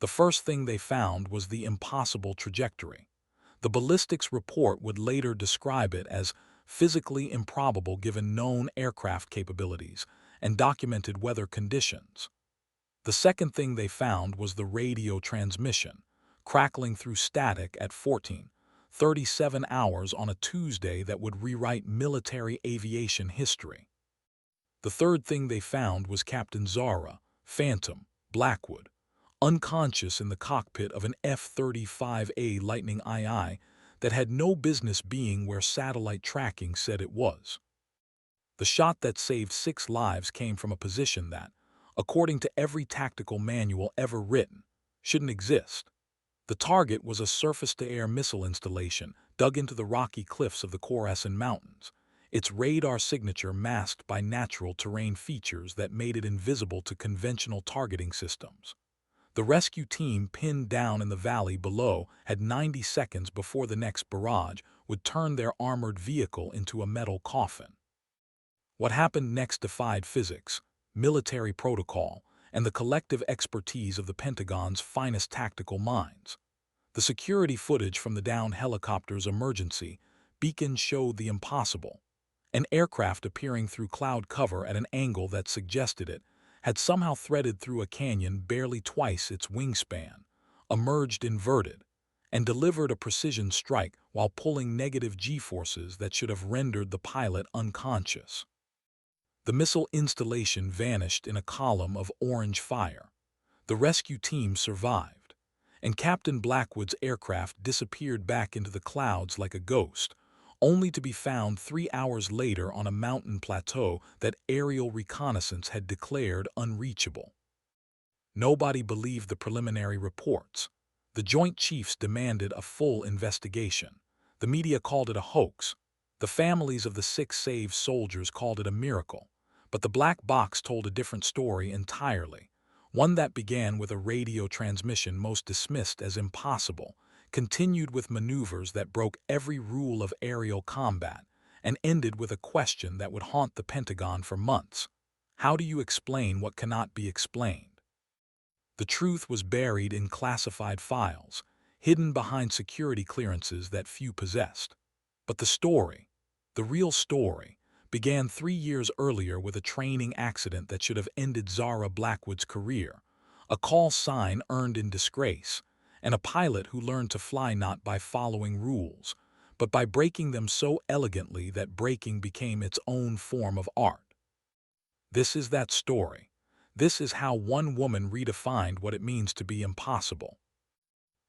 The first thing they found was the impossible trajectory. The ballistics report would later describe it as physically improbable given known aircraft capabilities and documented weather conditions. The second thing they found was the radio transmission, crackling through static at 14:37 hours on a Tuesday that would rewrite military aviation history. The third thing they found was Captain Zara, Phantom, Blackwood, unconscious in the cockpit of an F-35A Lightning II that had no business being where satellite tracking said it was. The shot that saved 6 lives came from a position that, according to every tactical manual ever written, shouldn't exist. The target was a surface-to-air missile installation dug into the rocky cliffs of the Khorasan Mountains, its radar signature masked by natural terrain features that made it invisible to conventional targeting systems. The rescue team pinned down in the valley below had 90 seconds before the next barrage would turn their armored vehicle into a metal coffin. What happened next defied physics, military protocol, and the collective expertise of the Pentagon's finest tactical minds. The security footage from the downed helicopter's emergency beacon showed the impossible. An aircraft appearing through cloud cover at an angle that suggested it had somehow threaded through a canyon barely twice its wingspan, emerged inverted, and delivered a precision strike while pulling negative G-forces that should have rendered the pilot unconscious. The missile installation vanished in a column of orange fire. The rescue team survived, and Captain Blackwood's aircraft disappeared back into the clouds like a ghost, only to be found 3 hours later on a mountain plateau that aerial reconnaissance had declared unreachable. Nobody believed the preliminary reports. The Joint Chiefs demanded a full investigation. The media called it a hoax. The families of the 6 saved soldiers called it a miracle. But the black box told a different story entirely, one that began with a radio transmission most dismissed as impossible, continued with maneuvers that broke every rule of aerial combat, and ended with a question that would haunt the Pentagon for months. How do you explain what cannot be explained? The truth was buried in classified files, hidden behind security clearances that few possessed. But the story, the real story, began 3 years earlier with a training accident that should have ended Zara Blackwood's career, a call sign earned in disgrace, and a pilot who learned to fly not by following rules, but by breaking them so elegantly that breaking became its own form of art. This is that story. This is how one woman redefined what it means to be impossible.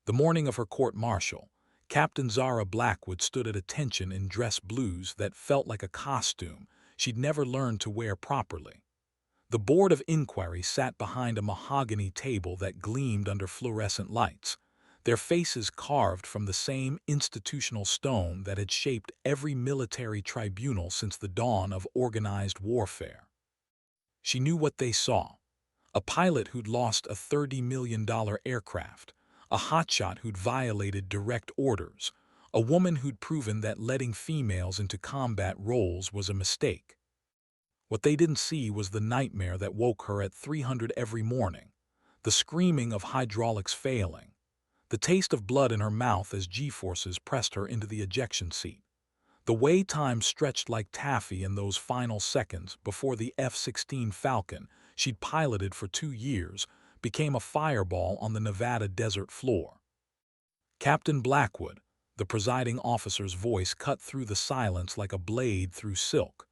The morning of her court-martial, Captain Zara Blackwood stood at attention in dress blues that felt like a costume she'd never learned to wear properly. The Board of Inquiry sat behind a mahogany table that gleamed under fluorescent lights, their faces carved from the same institutional stone that had shaped every military tribunal since the dawn of organized warfare. She knew what they saw: a pilot who'd lost a $30 million aircraft, a hotshot who'd violated direct orders, a woman who'd proven that letting females into combat roles was a mistake. What they didn't see was the nightmare that woke her at 300 every morning, the screaming of hydraulics failing, the taste of blood in her mouth as G-forces pressed her into the ejection seat, the way time stretched like taffy in those final seconds before the F-16 Falcon she'd piloted for 2 years became a fireball on the Nevada desert floor. Captain Blackwood, the presiding officer's voice cut through the silence like a blade through silk.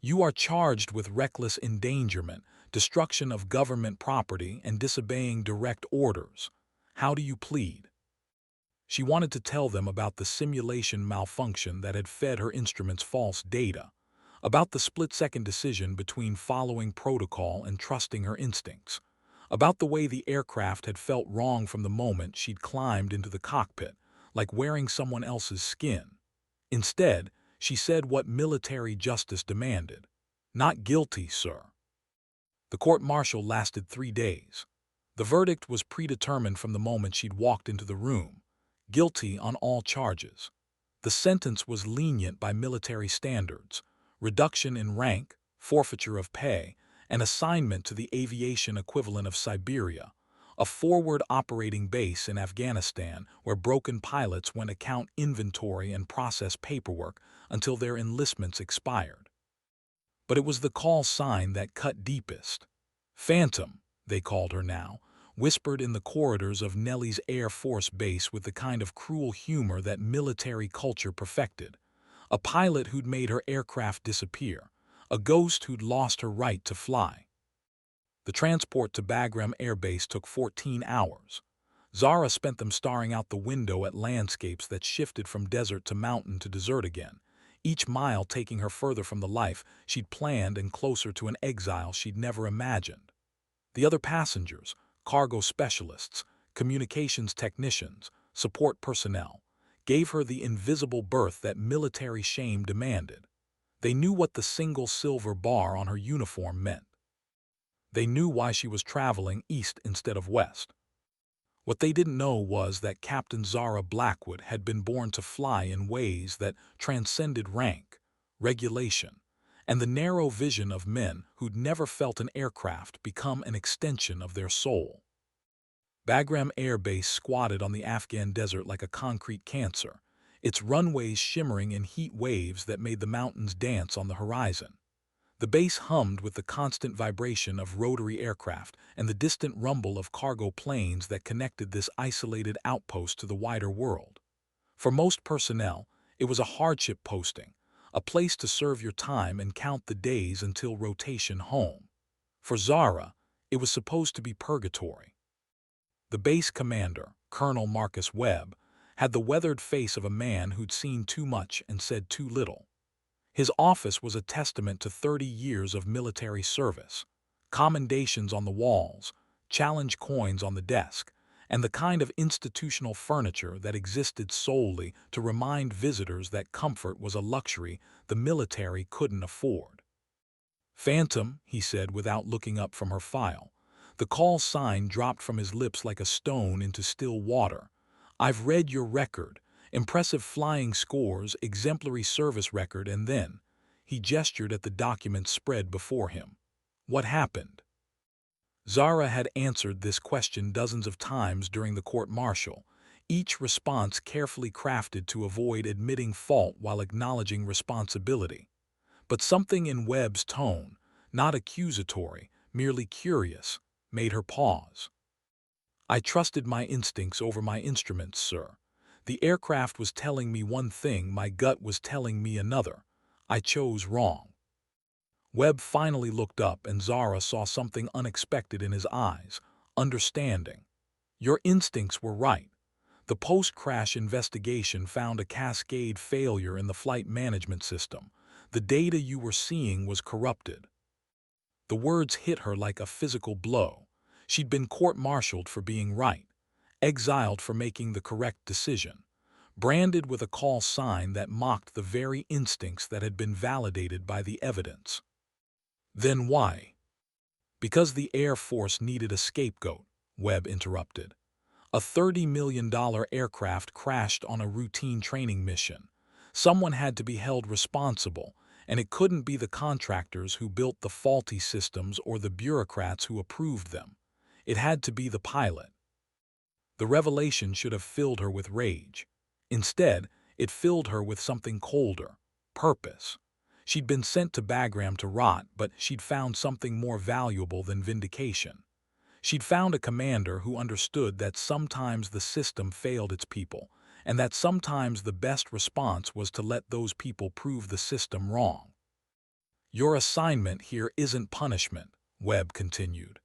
You are charged with reckless endangerment, destruction of government property, and disobeying direct orders. How do you plead? She wanted to tell them about the simulation malfunction that had fed her instruments false data, about the split-second decision between following protocol and trusting her instincts, about the way the aircraft had felt wrong from the moment she'd climbed into the cockpit, like wearing someone else's skin. Instead, she said what military justice demanded: "Not guilty, sir." The court-martial lasted 3 days. The verdict was predetermined from the moment she'd walked into the room: guilty on all charges. The sentence was lenient by military standards: reduction in rank, forfeiture of pay, and assignment to the aviation equivalent of Siberia, a forward operating base in Afghanistan where broken pilots went account inventory and process paperwork until their enlistments expired. But it was the call sign that cut deepest. Phantom, they called her now, whispered in the corridors of Nellie's Air Force Base with the kind of cruel humor that military culture perfected. A pilot who'd made her aircraft disappear, a ghost who'd lost her right to fly. The transport to Bagram Air Base took 14 hours. Zara spent them staring out the window at landscapes that shifted from desert to mountain to desert again, each mile taking her further from the life she'd planned and closer to an exile she'd never imagined. The other passengers, cargo specialists, communications technicians, support personnel, gave her the invisible berth that military shame demanded. They knew what the single silver bar on her uniform meant. They knew why she was traveling east instead of west. What they didn't know was that Captain Zara Blackwood had been born to fly in ways that transcended rank, regulation, and the narrow vision of men who'd never felt an aircraft become an extension of their soul. Bagram Air Base squatted on the Afghan desert like a concrete cancer, its runways shimmering in heat waves that made the mountains dance on the horizon. The base hummed with the constant vibration of rotary aircraft and the distant rumble of cargo planes that connected this isolated outpost to the wider world. For most personnel, it was a hardship posting, a place to serve your time and count the days until rotation home. For Zara, it was supposed to be purgatory. The base commander, Colonel Marcus Webb, had the weathered face of a man who'd seen too much and said too little. His office was a testament to 30 years of military service, commendations on the walls, challenge coins on the desk, and the kind of institutional furniture that existed solely to remind visitors that comfort was a luxury the military couldn't afford. "Phantom," he said without looking up from her file. The call sign dropped from his lips like a stone into still water. "I've read your record. Impressive flying scores, exemplary service record, and then," he gestured at the documents spread before him. "What happened?" Zara had answered this question dozens of times during the court-martial, each response carefully crafted to avoid admitting fault while acknowledging responsibility. But something in Webb's tone, not accusatory, merely curious, made her pause. "I trusted my instincts over my instruments, sir. The aircraft was telling me one thing, my gut was telling me another. I chose wrong." Webb finally looked up and Zara saw something unexpected in his eyes, understanding. "Your instincts were right. The post-crash investigation found a cascade failure in the flight management system. The data you were seeing was corrupted." The words hit her like a physical blow. She'd been court-martialed for being right, exiled for making the correct decision, branded with a call sign that mocked the very instincts that had been validated by the evidence. "Then why?" "Because the Air Force needed a scapegoat," Webb interrupted. "A $30 million aircraft crashed on a routine training mission. Someone had to be held responsible, and it couldn't be the contractors who built the faulty systems or the bureaucrats who approved them. It had to be the pilot." The revelation should have filled her with rage. Instead, it filled her with something colder: purpose. She'd been sent to Bagram to rot, but she'd found something more valuable than vindication. She'd found a commander who understood that sometimes the system failed its people, and that sometimes the best response was to let those people prove the system wrong. "Your assignment here isn't punishment," Webb continued.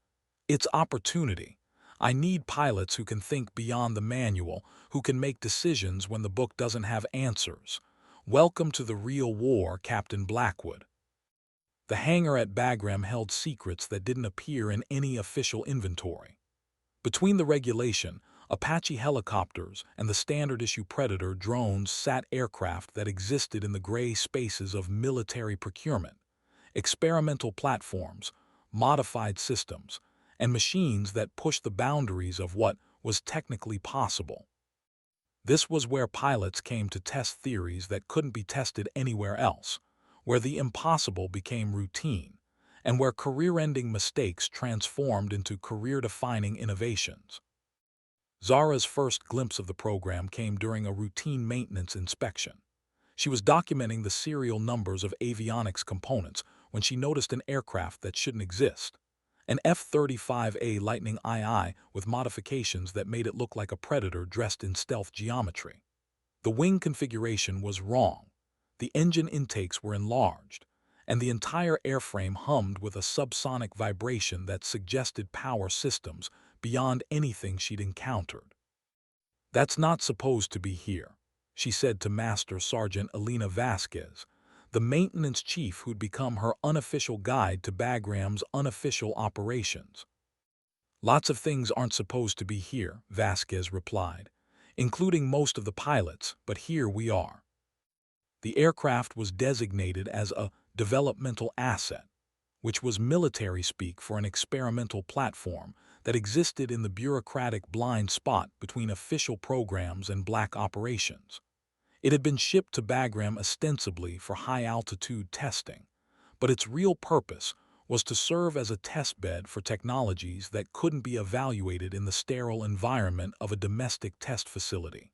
"It's opportunity. I need pilots who can think beyond the manual, who can make decisions when the book doesn't have answers. Welcome to the real war, Captain Blackwood." The hangar at Bagram held secrets that didn't appear in any official inventory. Between the regulation, Apache helicopters and the standard-issue Predator drones sat aircraft that existed in the gray spaces of military procurement, experimental platforms, modified systems, and machines that pushed the boundaries of what was technically possible. This was where pilots came to test theories that couldn't be tested anywhere else, where the impossible became routine, and where career-ending mistakes transformed into career-defining innovations. Zara's first glimpse of the program came during a routine maintenance inspection. She was documenting the serial numbers of avionics components when she noticed an aircraft that shouldn't exist. An F-35A Lightning II with modifications that made it look like a Predator dressed in stealth geometry. The wing configuration was wrong. The engine intakes were enlarged, and the entire airframe hummed with a subsonic vibration that suggested power systems beyond anything she'd encountered. "That's not supposed to be here," she said to Master Sergeant Elena Vasquez, the maintenance chief who'd become her unofficial guide to Bagram's unofficial operations. "Lots of things aren't supposed to be here," Vasquez replied, "including most of the pilots, but here we are." The aircraft was designated as a developmental asset, which was military speak for an experimental platform that existed in the bureaucratic blind spot between official programs and black operations. It had been shipped to Bagram ostensibly for high-altitude testing, but its real purpose was to serve as a testbed for technologies that couldn't be evaluated in the sterile environment of a domestic test facility.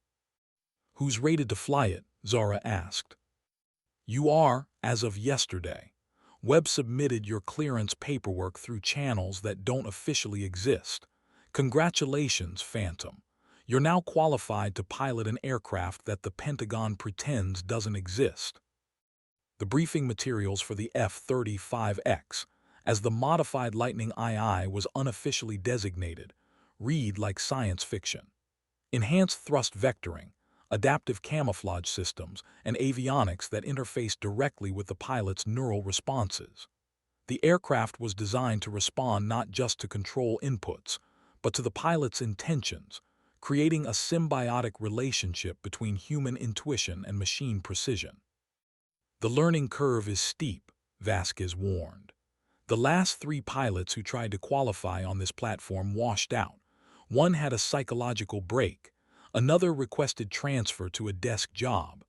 "Who's rated to fly it?" Zara asked. "You are, as of yesterday. Webb submitted your clearance paperwork through channels that don't officially exist. Congratulations, Phantom. You're now qualified to pilot an aircraft that the Pentagon pretends doesn't exist." The briefing materials for the F-35X, as the modified Lightning II was unofficially designated, read like science fiction. Enhanced thrust vectoring, adaptive camouflage systems, and avionics that interface directly with the pilot's neural responses. The aircraft was designed to respond not just to control inputs, but to the pilot's intentions, creating a symbiotic relationship between human intuition and machine precision. "The learning curve is steep," Vasquez warned. "The last 3 pilots who tried to qualify on this platform washed out. One had a psychological break. Another requested transfer to a desk job.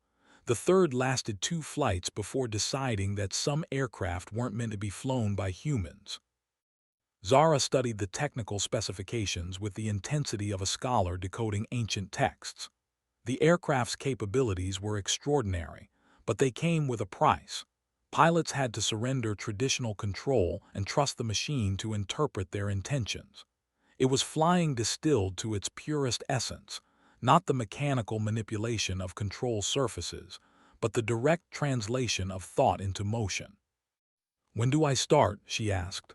The third lasted 2 flights before deciding that some aircraft weren't meant to be flown by humans." Zara studied the technical specifications with the intensity of a scholar decoding ancient texts. The aircraft's capabilities were extraordinary, but they came with a price. Pilots had to surrender traditional control and trust the machine to interpret their intentions. It was flying distilled to its purest essence, not the mechanical manipulation of control surfaces, but the direct translation of thought into motion. "When do I start?" she asked.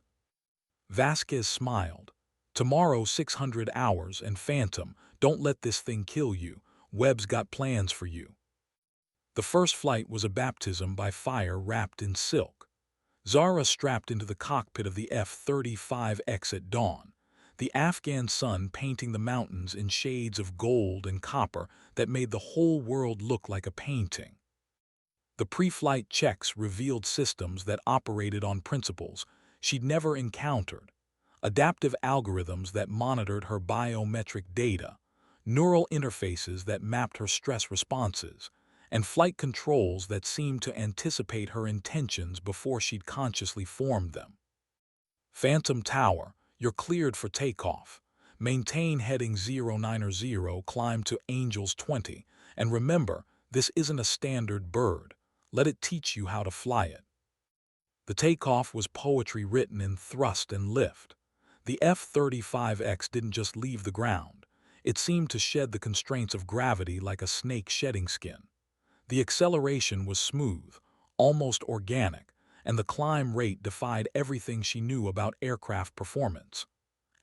Vasquez smiled. "Tomorrow 600 hours, and Phantom, don't let this thing kill you. Webb's got plans for you." The first flight was a baptism by fire wrapped in silk. Zara strapped into the cockpit of the F-35X at dawn, the Afghan sun painting the mountains in shades of gold and copper that made the whole world look like a painting. The pre-flight checks revealed systems that operated on principles she'd never encountered, adaptive algorithms that monitored her biometric data, neural interfaces that mapped her stress responses, and flight controls that seemed to anticipate her intentions before she'd consciously formed them. "Phantom Tower, you're cleared for takeoff. Maintain heading 090, climb to Angels 20, and remember, this isn't a standard bird. Let it teach you how to fly it." The takeoff was poetry written in thrust and lift. The F-35X didn't just leave the ground. It seemed to shed the constraints of gravity like a snake shedding skin. The acceleration was smooth, almost organic, and the climb rate defied everything she knew about aircraft performance.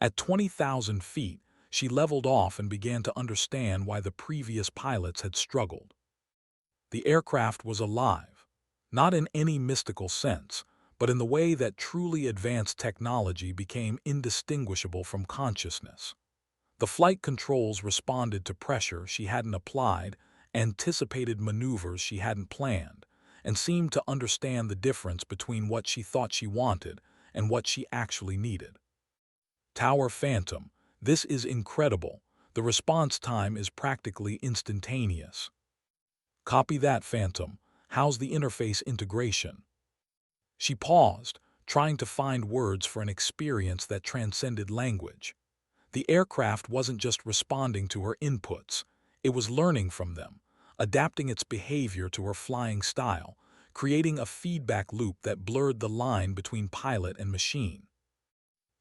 At 20,000 feet, she leveled off and began to understand why the previous pilots had struggled. The aircraft was alive, not in any mystical sense, but in the way that truly advanced technology became indistinguishable from consciousness. The flight controls responded to pressure she hadn't applied, anticipated maneuvers she hadn't planned, and seemed to understand the difference between what she thought she wanted and what she actually needed. "Tower Phantom, this is incredible. The response time is practically instantaneous." "Copy that, Phantom. How's the interface integration?" She paused, trying to find words for an experience that transcended language. The aircraft wasn't just responding to her inputs, it was learning from them, adapting its behavior to her flying style, creating a feedback loop that blurred the line between pilot and machine.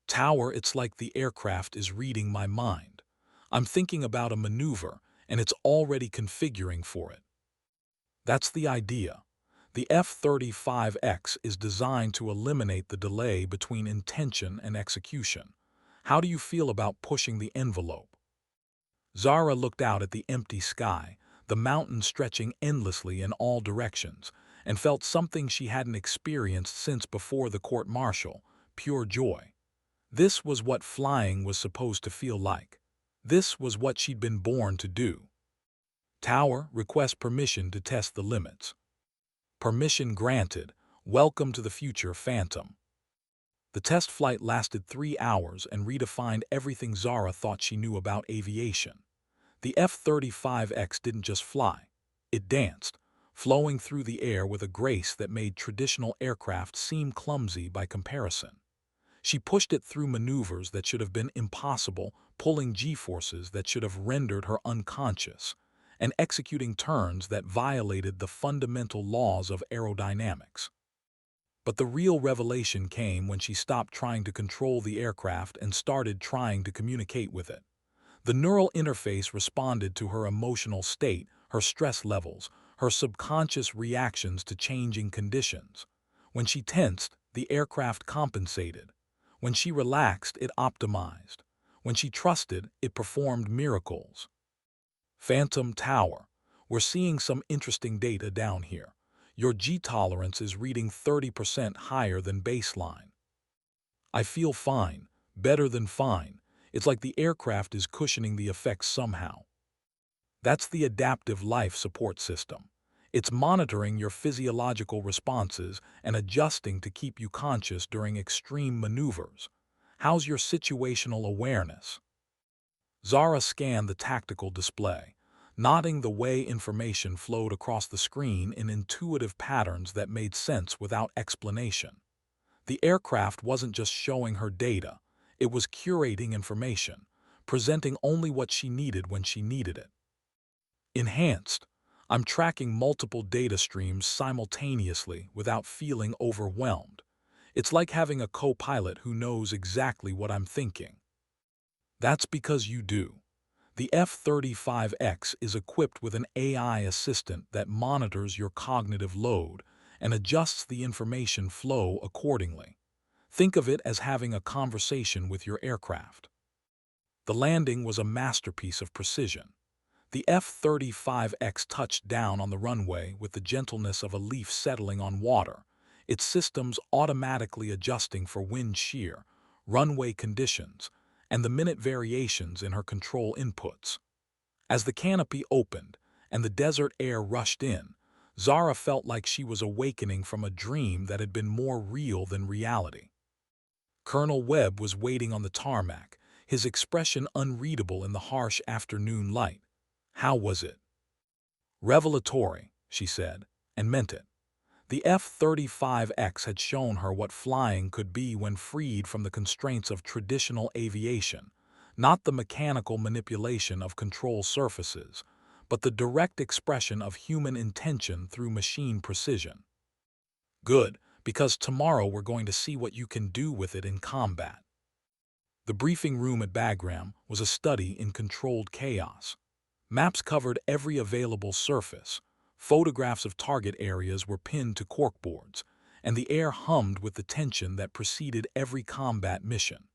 Tower, it's like the aircraft is reading my mind. I'm thinking about a maneuver, and it's already configuring for it. That's the idea. The F-35X is designed to eliminate the delay between intention and execution. How do you feel about pushing the envelope? Zara looked out at the empty sky, the mountains stretching endlessly in all directions, and felt something she hadn't experienced since before the court-martial: pure joy. This was what flying was supposed to feel like. This was what she'd been born to do. Tower, request permission to test the limits. Permission granted. Welcome to the future, Phantom. The test flight lasted 3 hours and redefined everything Zara thought she knew about aviation. The F-35X didn't just fly. It danced, flowing through the air with a grace that made traditional aircraft seem clumsy by comparison. She pushed it through maneuvers that should have been impossible, pulling G-forces that should have rendered her unconscious, and executing turns that violated the fundamental laws of aerodynamics. But the real revelation came when she stopped trying to control the aircraft and started trying to communicate with it. The neural interface responded to her emotional state, her stress levels, her subconscious reactions to changing conditions. When she tensed, the aircraft compensated. When she relaxed, it optimized. When she trusted, it performed miracles. Phantom Tower. We're seeing some interesting data down here. Your G-tolerance is reading 30% higher than baseline. I feel fine, better than fine. It's like the aircraft is cushioning the effects somehow. That's the adaptive life support system. It's monitoring your physiological responses and adjusting to keep you conscious during extreme maneuvers. How's your situational awareness? Zara scanned the tactical display, nodding the way information flowed across the screen in intuitive patterns that made sense without explanation. The aircraft wasn't just showing her data, it was curating information, presenting only what she needed when she needed it. Enhanced. I'm tracking multiple data streams simultaneously without feeling overwhelmed. It's like having a co-pilot who knows exactly what I'm thinking. That's because you do. The F-35X is equipped with an AI assistant that monitors your cognitive load and adjusts the information flow accordingly. Think of it as having a conversation with your aircraft. The landing was a masterpiece of precision. The F-35X touched down on the runway with the gentleness of a leaf settling on water, its systems automatically adjusting for wind shear, runway conditions, and the minute variations in her control inputs. As the canopy opened and the desert air rushed in, Zara felt like she was awakening from a dream that had been more real than reality. Colonel Webb was waiting on the tarmac, his expression unreadable in the harsh afternoon light. How was it? Revelatory, she said, and meant it. The F-35X had shown her what flying could be when freed from the constraints of traditional aviation, not the mechanical manipulation of control surfaces, but the direct expression of human intention through machine precision. Good, because tomorrow we're going to see what you can do with it in combat. The briefing room at Bagram was a study in controlled chaos. Maps covered every available surface, photographs of target areas were pinned to corkboards, and the air hummed with the tension that preceded every combat mission.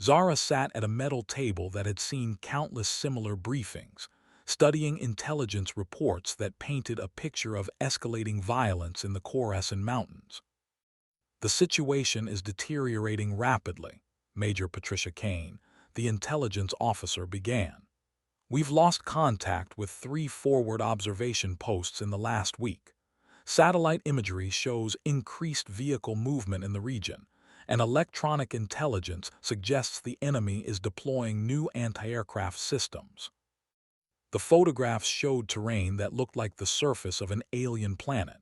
Zara sat at a metal table that had seen countless similar briefings, studying intelligence reports that painted a picture of escalating violence in the Khorasan Mountains. The situation is deteriorating rapidly, Major Patricia Kane, the intelligence officer, began. We've lost contact with 3 forward observation posts in the last week. Satellite imagery shows increased vehicle movement in the region, and electronic intelligence suggests the enemy is deploying new anti-aircraft systems. The photographs showed terrain that looked like the surface of an alien planet,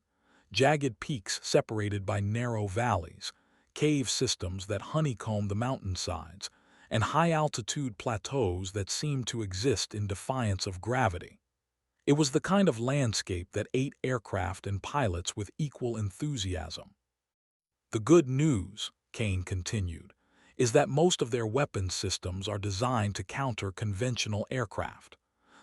jagged peaks separated by narrow valleys, cave systems that honeycomb the mountainsides, and high-altitude plateaus that seemed to exist in defiance of gravity. It was the kind of landscape that ate aircraft and pilots with equal enthusiasm. The good news, Kane continued, is that most of their weapons systems are designed to counter conventional aircraft.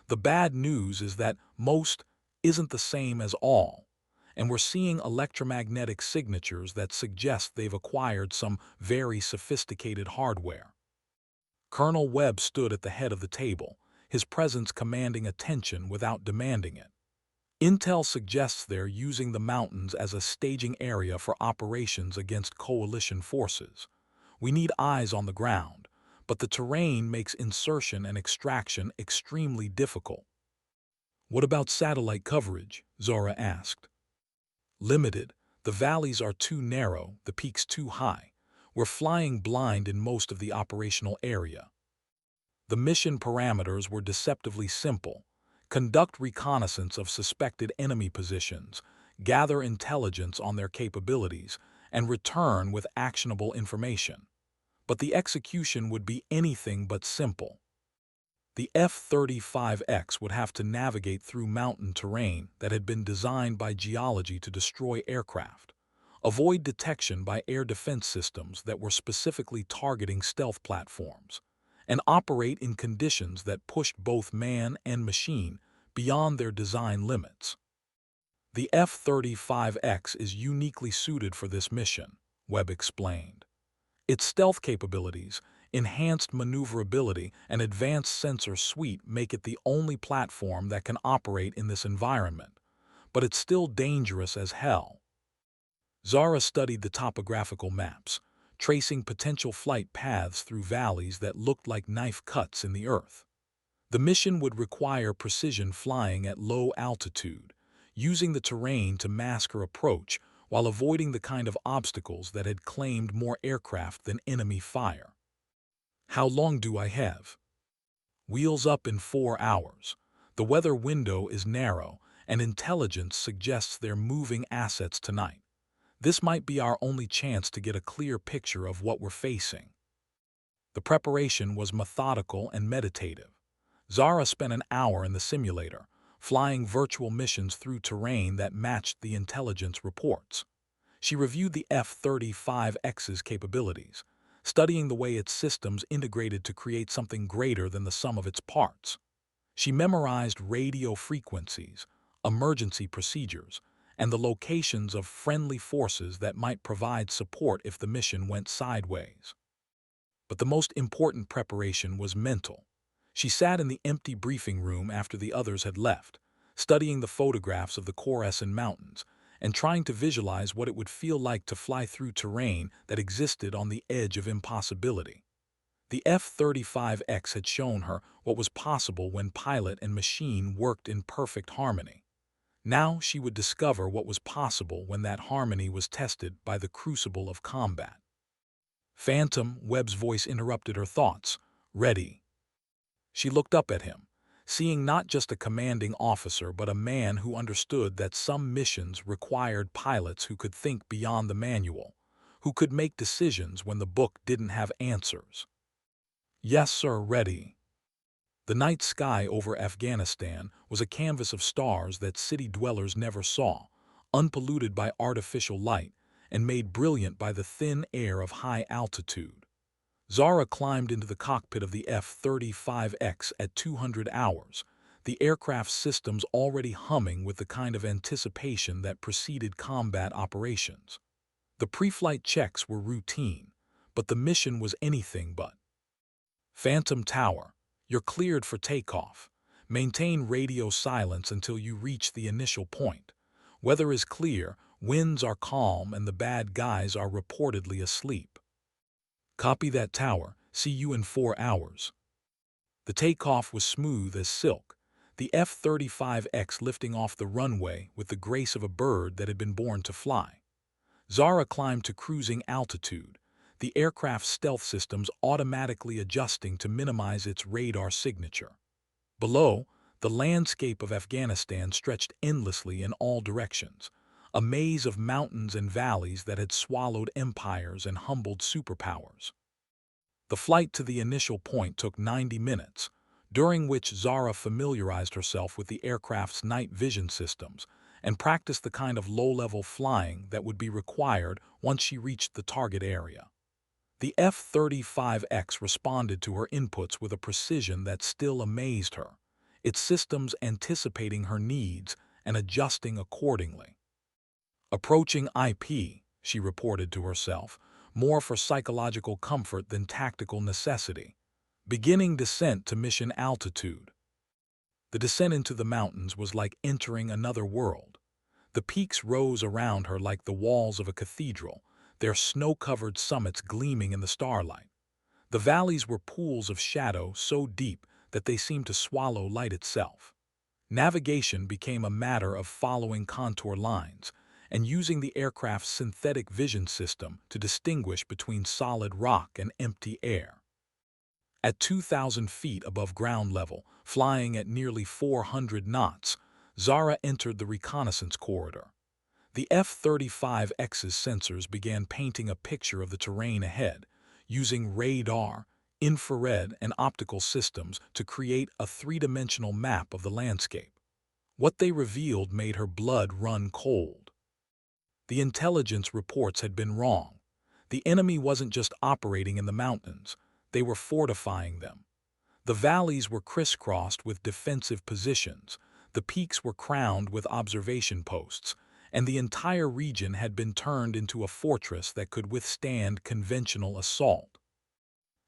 The bad news is that most isn't the same as all, and we're seeing electromagnetic signatures that suggest they've acquired some very sophisticated hardware. Colonel Webb stood at the head of the table, his presence commanding attention without demanding it. Intel suggests they're using the mountains as a staging area for operations against coalition forces. We need eyes on the ground, but the terrain makes insertion and extraction extremely difficult. What about satellite coverage? Zara asked. Limited. The valleys are too narrow, the peaks too high. We're flying blind in most of the operational area. The mission parameters were deceptively simple. Conduct reconnaissance of suspected enemy positions, gather intelligence on their capabilities, and return with actionable information. But the execution would be anything but simple. The F-35X would have to navigate through mountain terrain that had been designed by geology to destroy aircraft, avoid detection by air defense systems that were specifically targeting stealth platforms, and operate in conditions that pushed both man and machine beyond their design limits. The F-35X is uniquely suited for this mission, Webb explained. Its stealth capabilities, enhanced maneuverability, and advanced sensor suite make it the only platform that can operate in this environment, but it's still dangerous as hell. Zara studied the topographical maps, tracing potential flight paths through valleys that looked like knife cuts in the earth. The mission would require precision flying at low altitude, using the terrain to mask her approach while avoiding the kind of obstacles that had claimed more aircraft than enemy fire. How long do I have? Wheels up in 4 hours. The weather window is narrow, and intelligence suggests they're moving assets tonight. This might be our only chance to get a clear picture of what we're facing. The preparation was methodical and meditative. Zara spent an hour in the simulator, flying virtual missions through terrain that matched the intelligence reports. She reviewed the F-35X's capabilities, studying the way its systems integrated to create something greater than the sum of its parts. She memorized radio frequencies, emergency procedures, and the locations of friendly forces that might provide support if the mission went sideways. But the most important preparation was mental. She sat in the empty briefing room after the others had left, studying the photographs of the Khorasan Mountains and trying to visualize what it would feel like to fly through terrain that existed on the edge of impossibility. The F-35X had shown her what was possible when pilot and machine worked in perfect harmony. Now she would discover what was possible when that harmony was tested by the crucible of combat. Phantom, Webb's voice interrupted her thoughts. Ready. She looked up at him, seeing not just a commanding officer but a man who understood that some missions required pilots who could think beyond the manual, who could make decisions when the book didn't have answers. Yes, sir, ready. The night sky over Afghanistan was a canvas of stars that city dwellers never saw, unpolluted by artificial light and made brilliant by the thin air of high altitude. Zara climbed into the cockpit of the F-35X at 200 hours, the aircraft's systems already humming with the kind of anticipation that preceded combat operations. The pre-flight checks were routine, but the mission was anything but. Phantom Tower, you're cleared for takeoff. Maintain radio silence until you reach the initial point. Weather is clear, winds are calm, and the bad guys are reportedly asleep. Copy that, Tower. See you in 4 hours. The takeoff was smooth as silk, the F-35X lifting off the runway with the grace of a bird that had been born to fly. Zara climbed to cruising altitude, the aircraft's stealth systems automatically adjusting to minimize its radar signature. Below, the landscape of Afghanistan stretched endlessly in all directions, a maze of mountains and valleys that had swallowed empires and humbled superpowers. The flight to the initial point took 90 minutes, during which Zara familiarized herself with the aircraft's night vision systems and practiced the kind of low-level flying that would be required once she reached the target area. The F-35X responded to her inputs with a precision that still amazed her, its systems anticipating her needs and adjusting accordingly. Approaching IP, she reported to herself, more for psychological comfort than tactical necessity. Beginning descent to mission altitude. The descent into the mountains was like entering another world. The peaks rose around her like the walls of a cathedral, their snow-covered summits gleaming in the starlight. The valleys were pools of shadow so deep that they seemed to swallow light itself. Navigation became a matter of following contour lines and using the aircraft's synthetic vision system to distinguish between solid rock and empty air. At 2,000 feet above ground level, flying at nearly 400 knots, Zara entered the reconnaissance corridor. The F-35X's sensors began painting a picture of the terrain ahead, using radar, infrared, and optical systems to create a three-dimensional map of the landscape. What they revealed made her blood run cold. The intelligence reports had been wrong. The enemy wasn't just operating in the mountains, they were fortifying them. The valleys were crisscrossed with defensive positions, the peaks were crowned with observation posts, and the entire region had been turned into a fortress that could withstand conventional assault.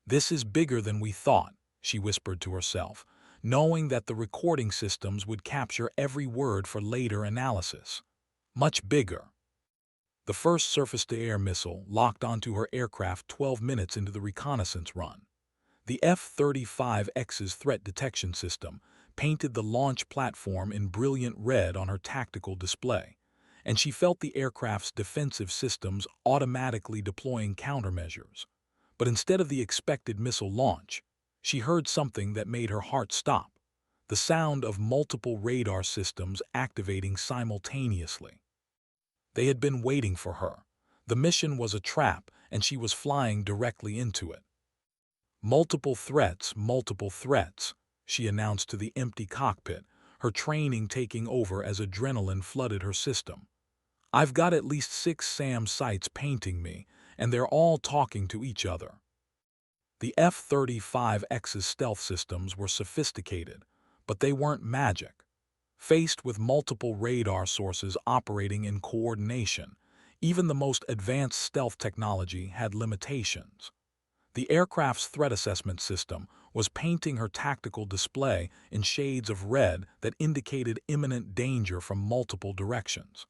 "This is bigger than we thought," she whispered to herself, knowing that the recording systems would capture every word for later analysis. Much bigger. The first surface-to-air missile locked onto her aircraft 12 minutes into the reconnaissance run. The F-35X's threat detection system painted the launch platform in brilliant red on her tactical display, and she felt the aircraft's defensive systems automatically deploying countermeasures. But instead of the expected missile launch, she heard something that made her heart stop, the sound of multiple radar systems activating simultaneously. They had been waiting for her. The mission was a trap, and she was flying directly into it. Multiple threats, she announced to the empty cockpit, her training taking over as adrenaline flooded her system. "I've got at least 6 SAM sites painting me, and they're all talking to each other." The F-35X's stealth systems were sophisticated, but they weren't magic. Faced with multiple radar sources operating in coordination, even the most advanced stealth technology had limitations. The aircraft's threat assessment system was painting her tactical display in shades of red that indicated imminent danger from multiple directions.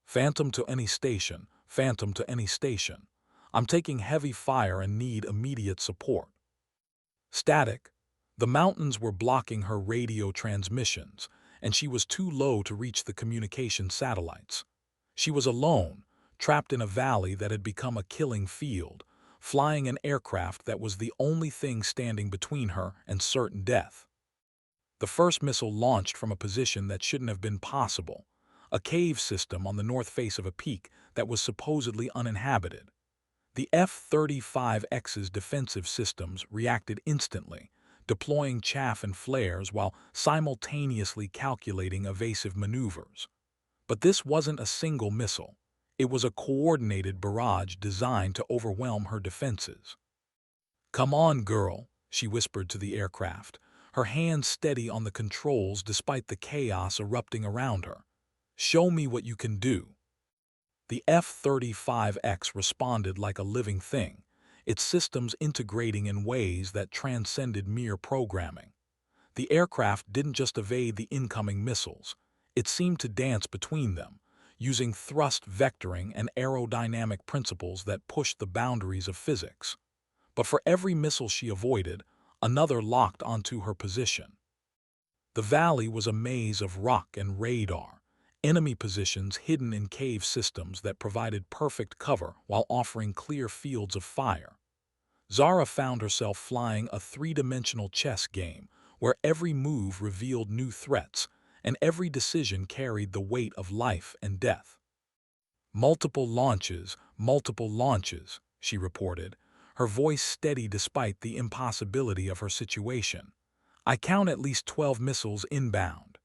"Phantom to any station, Phantom to any station. I'm taking heavy fire and need immediate support." Static. The mountains were blocking her radio transmissions, and she was too low to reach the communication satellites. She was alone, trapped in a valley that had become a killing field, flying an aircraft that was the only thing standing between her and certain death. The first missile launched from a position that shouldn't have been possible, a cave system on the north face of a peak that was supposedly uninhabited. The F-35X's defensive systems reacted instantly, deploying chaff and flares while simultaneously calculating evasive maneuvers. But this wasn't a single missile. It was a coordinated barrage designed to overwhelm her defenses. "Come on, girl," she whispered to the aircraft, her hands steady on the controls despite the chaos erupting around her. "Show me what you can do." The F-35X responded like a living thing, its systems integrating in ways that transcended mere programming. The aircraft didn't just evade the incoming missiles, it seemed to dance between them, using thrust vectoring and aerodynamic principles that pushed the boundaries of physics. But for every missile she avoided, another locked onto her position. The valley was a maze of rock and radar, enemy positions hidden in cave systems that provided perfect cover while offering clear fields of fire. Zara found herself flying a three-dimensional chess game where every move revealed new threats and every decision carried the weight of life and death. multiple launches, she reported, her voice steady despite the impossibility of her situation. I count at least 12 missiles inbound.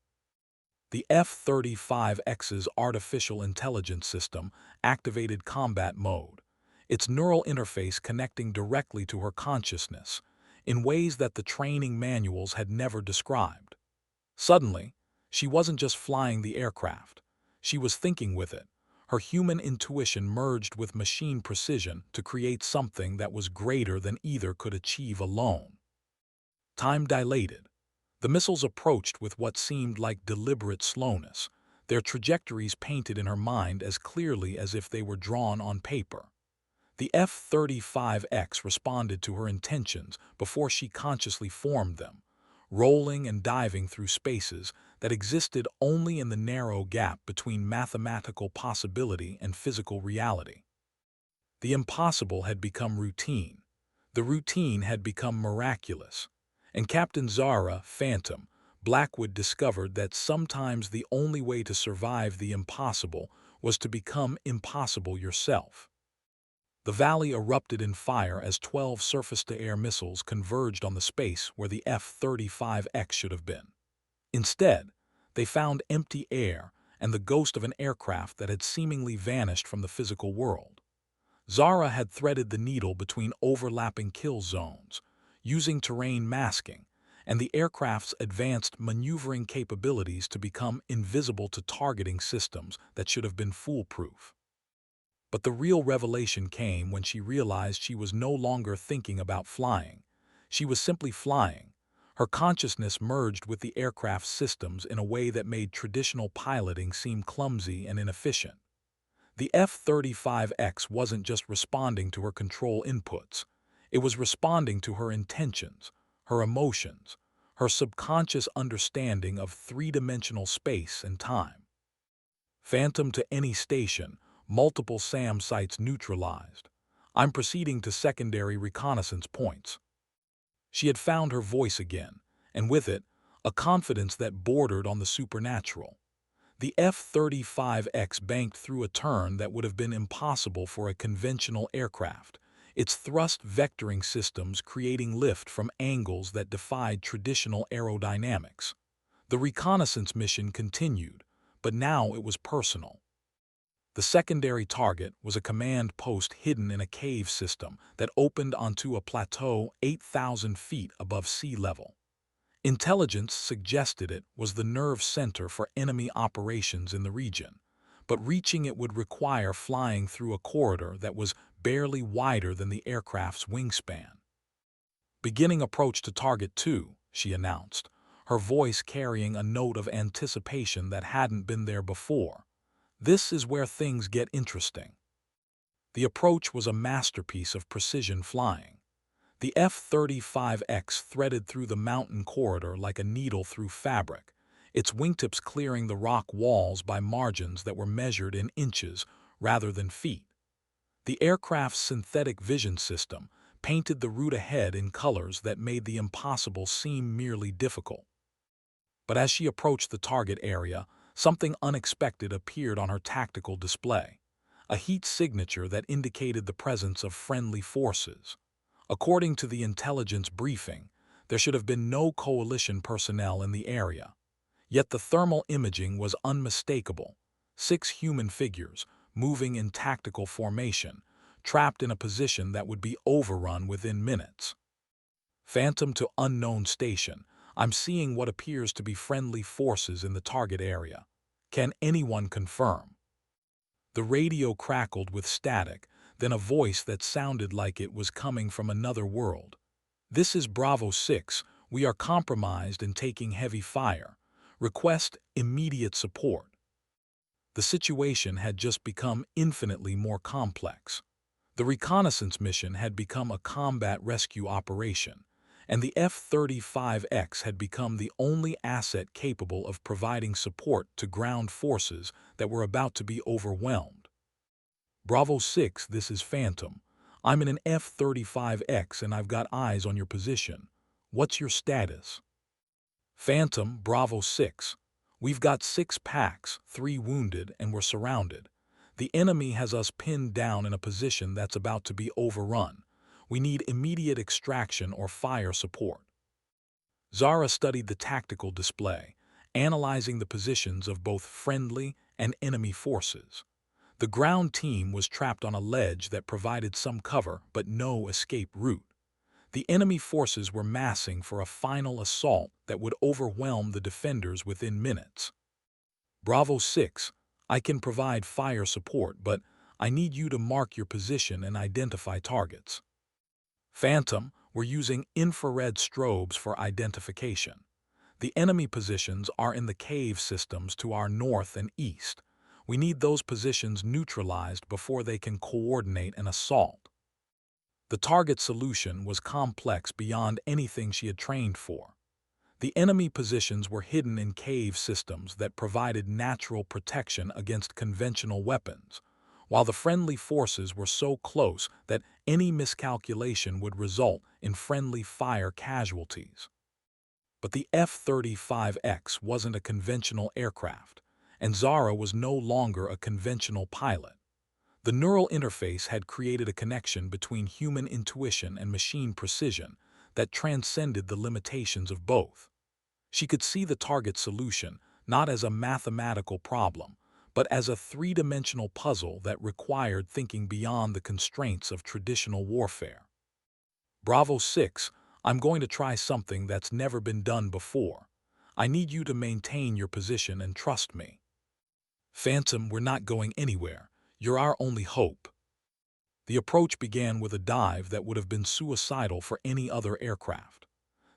The F-35X's artificial intelligence system activated combat mode, its neural interface connecting directly to her consciousness in ways that the training manuals had never described. Suddenly, she wasn't just flying the aircraft. She was thinking with it. Her human intuition merged with machine precision to create something that was greater than either could achieve alone. Time dilated. The missiles approached with what seemed like deliberate slowness, their trajectories painted in her mind as clearly as if they were drawn on paper. The F-35X responded to her intentions before she consciously formed them, rolling and diving through spaces that existed only in the narrow gap between mathematical possibility and physical reality. The impossible had become routine. The routine had become miraculous. And Captain Zara, Phantom, Blackwood discovered that sometimes the only way to survive the impossible was to become impossible yourself. The valley erupted in fire as 12 surface-to-air missiles converged on the space where the F-35X should have been. Instead, they found empty air and the ghost of an aircraft that had seemingly vanished from the physical world. Zara had threaded the needle between overlapping kill zones, using terrain masking and the aircraft's advanced maneuvering capabilities to become invisible to targeting systems that should have been foolproof. But the real revelation came when she realized she was no longer thinking about flying. She was simply flying. Her consciousness merged with the aircraft's systems in a way that made traditional piloting seem clumsy and inefficient. The F-35X wasn't just responding to her control inputs. It was responding to her intentions, her emotions, her subconscious understanding of three-dimensional space and time. Phantom to any station, multiple SAM sites neutralized. I'm proceeding to secondary reconnaissance points. She had found her voice again, and with it, a confidence that bordered on the supernatural. The F-35X banked through a turn that would have been impossible for a conventional aircraft, its thrust vectoring systems creating lift from angles that defied traditional aerodynamics. The reconnaissance mission continued, but now it was personal. The secondary target was a command post hidden in a cave system that opened onto a plateau 8,000 feet above sea level. Intelligence suggested it was the nerve center for enemy operations in the region, but reaching it would require flying through a corridor that was barely wider than the aircraft's wingspan. Beginning approach to Target 2, she announced, her voice carrying a note of anticipation that hadn't been there before. This is where things get interesting. The approach was a masterpiece of precision flying. The F-35X threaded through the mountain corridor like a needle through fabric, its wingtips clearing the rock walls by margins that were measured in inches rather than feet. The aircraft's synthetic vision system painted the route ahead in colors that made the impossible seem merely difficult. But as she approached the target area, something unexpected appeared on her tactical display, a heat signature that indicated the presence of friendly forces. According to the intelligence briefing, there should have been no coalition personnel in the area. Yet the thermal imaging was unmistakable. 6 human figures, moving in tactical formation, trapped in a position that would be overrun within minutes. Phantom to unknown station, I'm seeing what appears to be friendly forces in the target area. Can anyone confirm? The radio crackled with static, then a voice that sounded like it was coming from another world. This is Bravo 6, we are compromised and taking heavy fire. Request immediate support. The situation had just become infinitely more complex. The reconnaissance mission had become a combat rescue operation, and the F-35X had become the only asset capable of providing support to ground forces that were about to be overwhelmed. Bravo 6, this is Phantom. I'm in an F-35X and I've got eyes on your position. What's your status? Phantom, Bravo 6. We've got 6 packs, 3 wounded, and we're surrounded. The enemy has us pinned down in a position that's about to be overrun. We need immediate extraction or fire support. Zara studied the tactical display, analyzing the positions of both friendly and enemy forces. The ground team was trapped on a ledge that provided some cover but no escape route. The enemy forces were massing for a final assault that would overwhelm the defenders within minutes. Bravo 6, I can provide fire support, but I need you to mark your position and identify targets. Phantom, we're using infrared strobes for identification. The enemy positions are in the cave systems to our north and east. We need those positions neutralized before they can coordinate an assault. The target solution was complex beyond anything she had trained for. The enemy positions were hidden in cave systems that provided natural protection against conventional weapons, while the friendly forces were so close that any miscalculation would result in friendly fire casualties. But the F-35X wasn't a conventional aircraft, and Zara was no longer a conventional pilot. The neural interface had created a connection between human intuition and machine precision that transcended the limitations of both. She could see the target solution not as a mathematical problem, but as a three-dimensional puzzle that required thinking beyond the constraints of traditional warfare. Bravo 6, I'm going to try something that's never been done before. I need you to maintain your position and trust me. Phantom, we're not going anywhere. You're our only hope. The approach began with a dive that would have been suicidal for any other aircraft.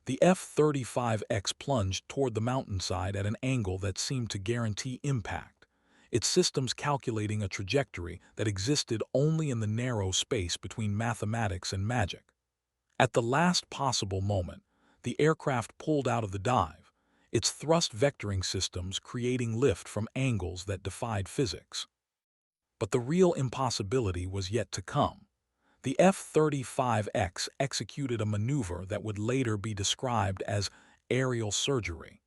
The F-35X plunged toward the mountainside at an angle that seemed to guarantee impact, its systems calculating a trajectory that existed only in the narrow space between mathematics and magic. At the last possible moment, the aircraft pulled out of the dive, its thrust vectoring systems creating lift from angles that defied physics. But the real impossibility was yet to come. The F-35X executed a maneuver that would later be described as aerial surgery,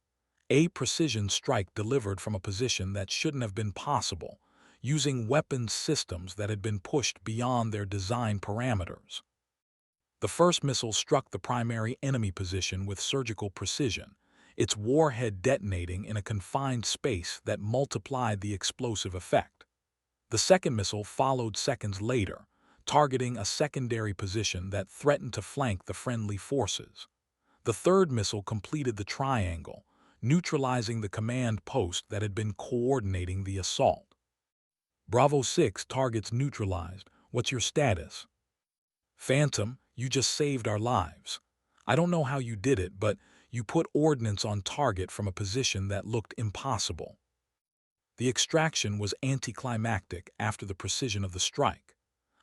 a precision strike delivered from a position that shouldn't have been possible, using weapons systems that had been pushed beyond their design parameters. The first missile struck the primary enemy position with surgical precision, its warhead detonating in a confined space that multiplied the explosive effect. The second missile followed seconds later, targeting a secondary position that threatened to flank the friendly forces. The third missile completed the triangle, neutralizing the command post that had been coordinating the assault. Bravo 6, targets neutralized. What's your status? Phantom, you just saved our lives. I don't know how you did it, but you put ordnance on target from a position that looked impossible. The extraction was anticlimactic after the precision of the strike.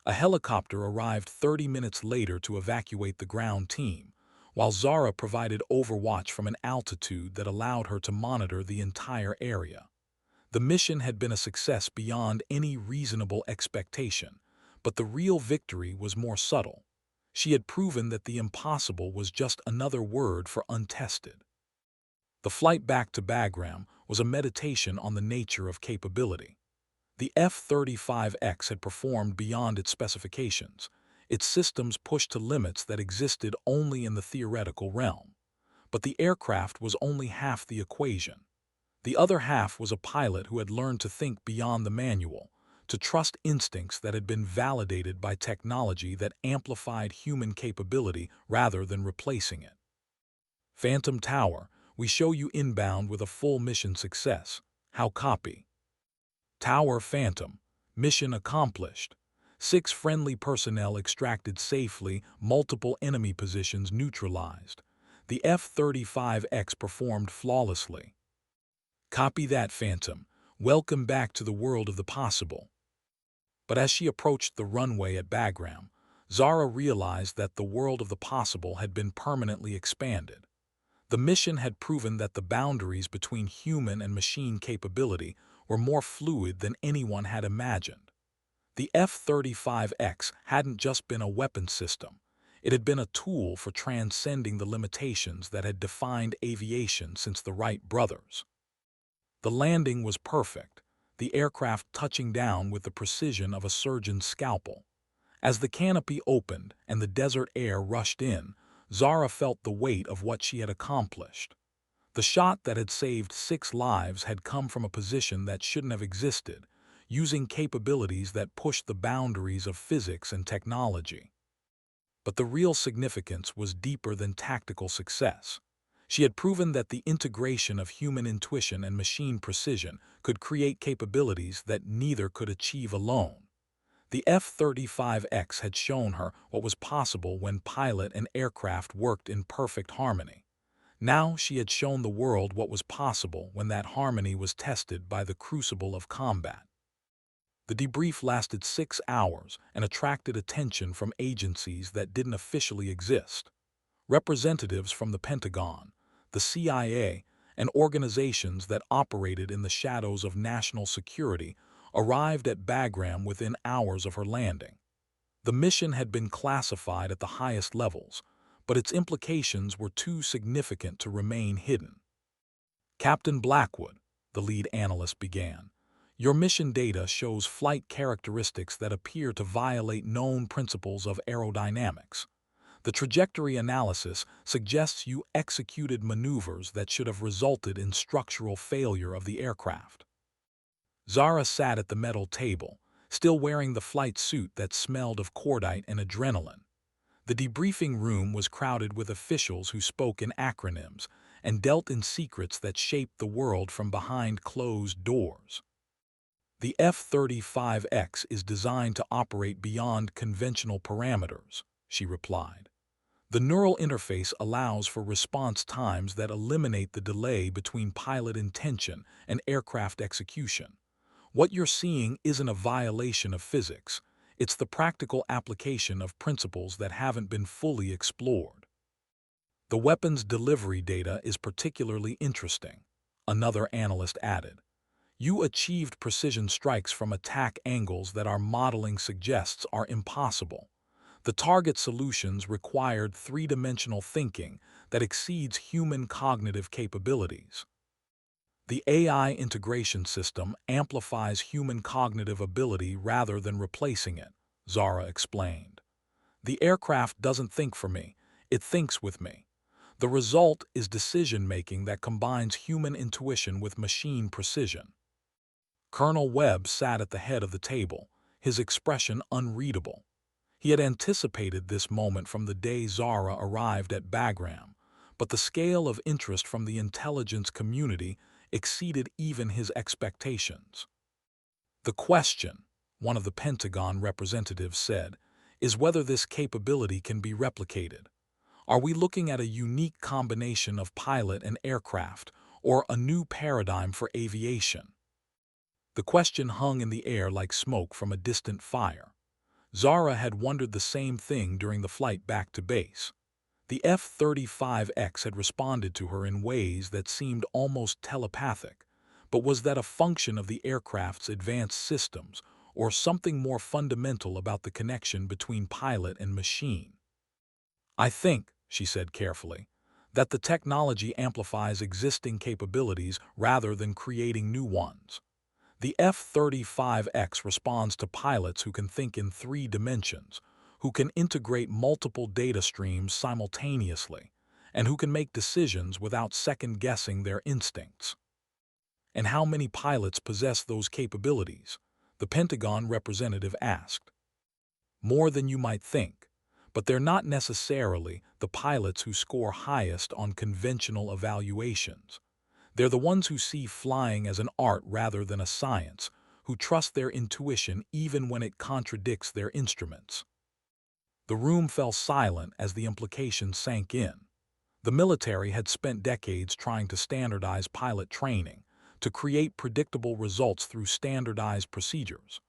A helicopter arrived 30 minutes later to evacuate the ground team, while Zara provided overwatch from an altitude that allowed her to monitor the entire area. The mission had been a success beyond any reasonable expectation, but the real victory was more subtle. She had proven that the impossible was just another word for untested. The flight back to Bagram was a meditation on the nature of capability. The F-35X had performed beyond its specifications, its systems pushed to limits that existed only in the theoretical realm. But the aircraft was only half the equation. The other half was a pilot who had learned to think beyond the manual, to trust instincts that had been validated by technology that amplified human capability rather than replacing it. Phantom Tower, we show you inbound with a full mission success. How copy? Tower Phantom, mission accomplished. 6 friendly personnel extracted safely, multiple enemy positions neutralized. The F-35X performed flawlessly. Copy that, Phantom. Welcome back to the world of the possible. But as she approached the runway at Bagram, Zara realized that the world of the possible had been permanently expanded. The mission had proven that the boundaries between human and machine capability were more fluid than anyone had imagined. The F-35X hadn't just been a weapon system. It had been a tool for transcending the limitations that had defined aviation since the Wright brothers. The landing was perfect. the aircraft touching down with the precision of a surgeon's scalpel. As the canopy opened and the desert air rushed in, Zara felt the weight of what she had accomplished. The shot that had saved 6 lives had come from a position that shouldn't have existed, using capabilities that pushed the boundaries of physics and technology. But the real significance was deeper than tactical success. She had proven that the integration of human intuition and machine precision could create capabilities that neither could achieve alone. The F-35X had shown her what was possible when pilot and aircraft worked in perfect harmony. Now she had shown the world what was possible when that harmony was tested by the crucible of combat. The debrief lasted 6 hours and attracted attention from agencies that didn't officially exist. Representatives from the Pentagon, the CIA, and organizations that operated in the shadows of national security arrived at Bagram within hours of her landing. The mission had been classified at the highest levels, but its implications were too significant to remain hidden. "Captain Blackwood," the lead analyst began, "your mission data shows flight characteristics that appear to violate known principles of aerodynamics. The trajectory analysis suggests you executed maneuvers that should have resulted in structural failure of the aircraft." Zara sat at the metal table, still wearing the flight suit that smelled of cordite and adrenaline. The debriefing room was crowded with officials who spoke in acronyms and dealt in secrets that shaped the world from behind closed doors. "The F-35X is designed to operate beyond conventional parameters," she replied. "The neural interface allows for response times that eliminate the delay between pilot intention and aircraft execution. What you're seeing isn't a violation of physics. It's the practical application of principles that haven't been fully explored." "The weapons delivery data is particularly interesting," another analyst added. "You achieved precision strikes from attack angles that our modeling suggests are impossible. The target solutions required three-dimensional thinking that exceeds human cognitive capabilities. The AI integration system amplifies human cognitive ability rather than replacing it," Zara explained. "The aircraft doesn't think for me, it thinks with me. The result is decision-making that combines human intuition with machine precision." Colonel Webb sat at the head of the table, his expression unreadable. He had anticipated this moment from the day Zara arrived at Bagram, but the scale of interest from the intelligence community exceeded even his expectations. "The question," one of the Pentagon representatives said, "is whether this capability can be replicated. Are we looking at a unique combination of pilot and aircraft, or a new paradigm for aviation?" The question hung in the air like smoke from a distant fire. Zara had wondered the same thing during the flight back to base. The F-35X had responded to her in ways that seemed almost telepathic, but was that a function of the aircraft's advanced systems, or something more fundamental about the connection between pilot and machine? "I think," she said carefully, "that the technology amplifies existing capabilities rather than creating new ones. The F-35X responds to pilots who can think in 3 dimensions, who can integrate multiple data streams simultaneously, and who can make decisions without second-guessing their instincts." "And how many pilots possess those capabilities?" the Pentagon representative asked. "More than you might think, but they're not necessarily the pilots who score highest on conventional evaluations. They're the ones who see flying as an art rather than a science, who trust their intuition even when it contradicts their instruments." The room fell silent as the implications sank in. The military had spent decades trying to standardize pilot training, to create predictable results through standardized procedures.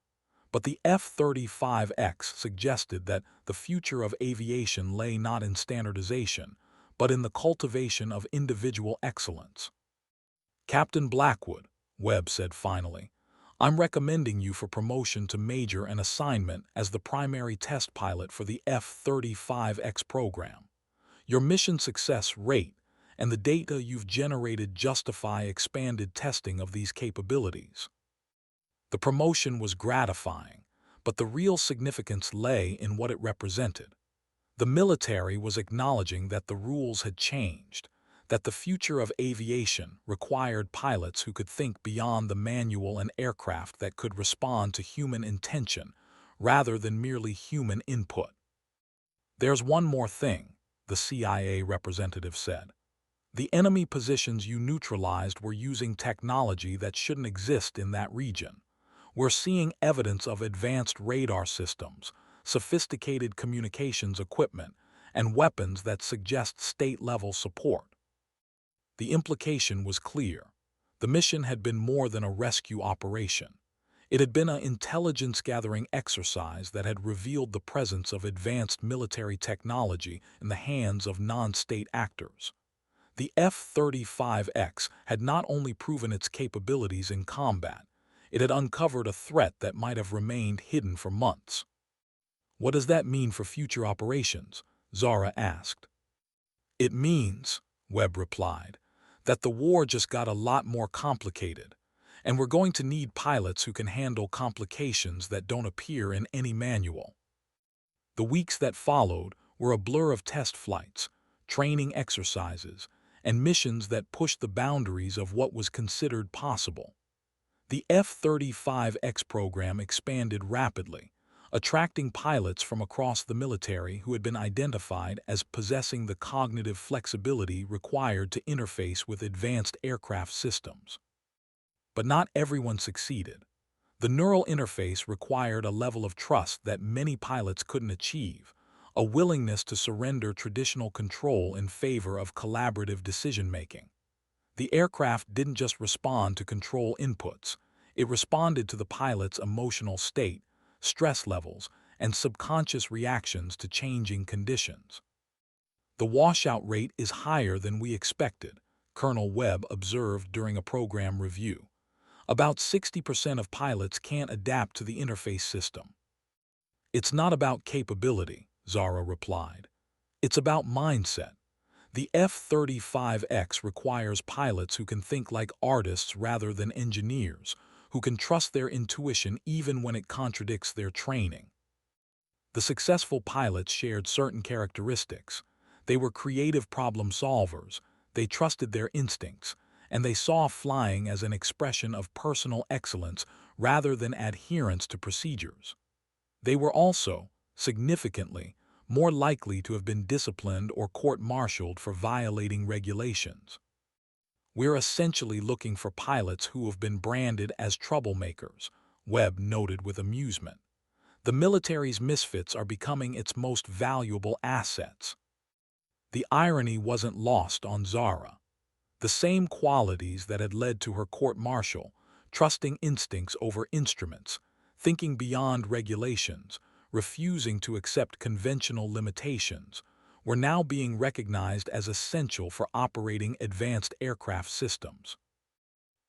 But the F-35X suggested that the future of aviation lay not in standardization, but in the cultivation of individual excellence. "Captain Blackwood," Webb said finally, "I'm recommending you for promotion to major and assignment as the primary test pilot for the F-35X program. Your mission success rate and the data you've generated justify expanded testing of these capabilities." The promotion was gratifying, but the real significance lay in what it represented. The military was acknowledging that the rules had changed, that the future of aviation required pilots who could think beyond the manual and aircraft that could respond to human intention rather than merely human input. "There's one more thing," the CIA representative said. "The enemy positions you neutralized were using technology that shouldn't exist in that region. We're seeing evidence of advanced radar systems, sophisticated communications equipment, and weapons that suggest state-level support." The implication was clear. The mission had been more than a rescue operation. It had been an intelligence-gathering exercise that had revealed the presence of advanced military technology in the hands of non-state actors. The F-35X had not only proven its capabilities in combat, it had uncovered a threat that might have remained hidden for months. "What does that mean for future operations?" Zara asked. "It means," Webb replied, "that the war just got a lot more complicated, and we're going to need pilots who can handle complications that don't appear in any manual." The weeks that followed were a blur of test flights, training exercises, and missions that pushed the boundaries of what was considered possible. The F-35X program expanded rapidly, attracting pilots from across the military who had been identified as possessing the cognitive flexibility required to interface with advanced aircraft systems. But not everyone succeeded. The neural interface required a level of trust that many pilots couldn't achieve, a willingness to surrender traditional control in favor of collaborative decision-making. The aircraft didn't just respond to control inputs, it responded to the pilot's emotional state, stress levels, and subconscious reactions to changing conditions. "The washout rate is higher than we expected," Colonel Webb observed during a program review. "About 60% of pilots can't adapt to the interface system." "It's not about capability," Zara replied. "It's about mindset. The F-35X requires pilots who can think like artists rather than engineers, who can trust their intuition even when it contradicts their training." The successful pilots shared certain characteristics. They were creative problem solvers, they trusted their instincts, and they saw flying as an expression of personal excellence rather than adherence to procedures. They were also, significantly, more likely to have been disciplined or court-martialed for violating regulations. "We're essentially looking for pilots who have been branded as troublemakers," Webb noted with amusement. "The military's misfits are becoming its most valuable assets." The irony wasn't lost on Zara. The same qualities that had led to her court-martial, trusting instincts over instruments, thinking beyond regulations, refusing to accept conventional limitations, were now being recognized as essential for operating advanced aircraft systems.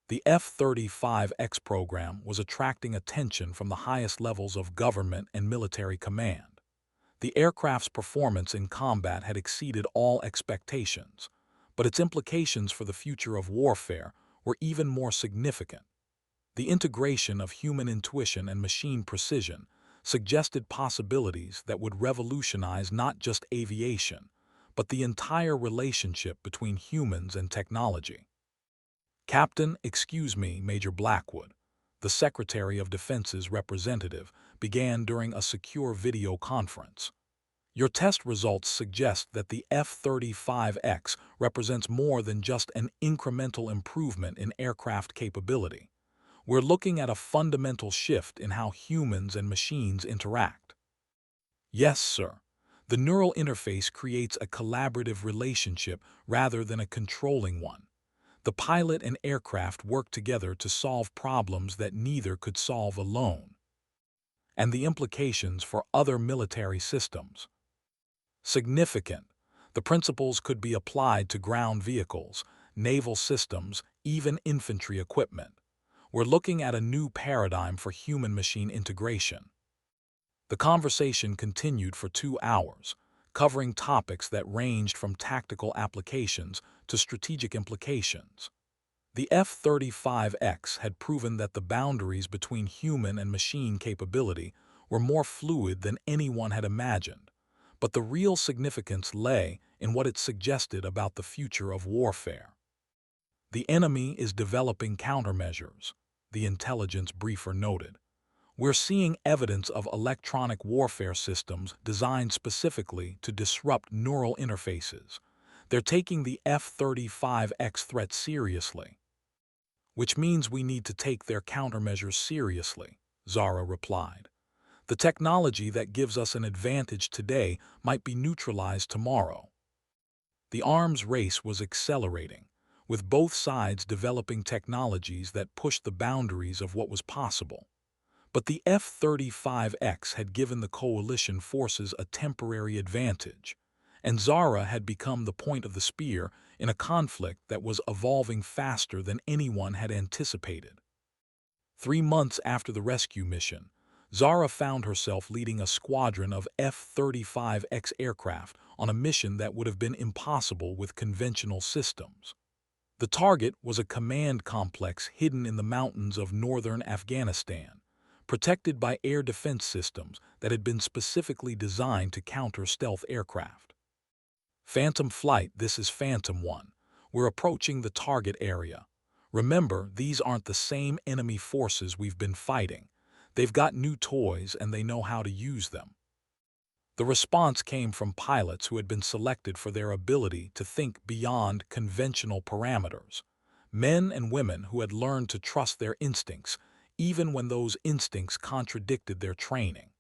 The F-35X program was attracting attention from the highest levels of government and military command. The aircraft's performance in combat had exceeded all expectations, but its implications for the future of warfare were even more significant. The integration of human intuition and machine precision suggested possibilities that would revolutionize not just aviation, but the entire relationship between humans and technology. "Captain, excuse me, Major Blackwood," the Secretary of Defense's representative began during a secure video conference. "Your test results suggest that the F-35X represents more than just an incremental improvement in aircraft capability. We're looking at a fundamental shift in how humans and machines interact." "Yes, sir. The neural interface creates a collaborative relationship rather than a controlling one. The pilot and aircraft work together to solve problems that neither could solve alone." "And the implications for other military systems?" "Significant. The principles could be applied to ground vehicles, naval systems, even infantry equipment. We're looking at a new paradigm for human-machine integration." The conversation continued for 2 hours, covering topics that ranged from tactical applications to strategic implications. The F-35X had proven that the boundaries between human and machine capability were more fluid than anyone had imagined, but the real significance lay in what it suggested about the future of warfare. The enemy is developing countermeasures, the intelligence briefer noted. We're seeing evidence of electronic warfare systems designed specifically to disrupt neural interfaces. They're taking the F-35X threat seriously, which means we need to take their countermeasures seriously, Zara replied. The technology that gives us an advantage today might be neutralized tomorrow. The arms race was accelerating, with both sides developing technologies that pushed the boundaries of what was possible. But the F-35X had given the coalition forces a temporary advantage, and Zara had become the point of the spear in a conflict that was evolving faster than anyone had anticipated. 3 months after the rescue mission, Zara found herself leading a squadron of F-35X aircraft on a mission that would have been impossible with conventional systems. The target was a command complex hidden in the mountains of northern Afghanistan, protected by air defense systems that had been specifically designed to counter stealth aircraft. Phantom Flight, this is Phantom 1. We're approaching the target area. Remember, these aren't the same enemy forces we've been fighting. They've got new toys and they know how to use them. The response came from pilots who had been selected for their ability to think beyond conventional parameters. Men and women who had learned to trust their instincts, even when those instincts contradicted their training.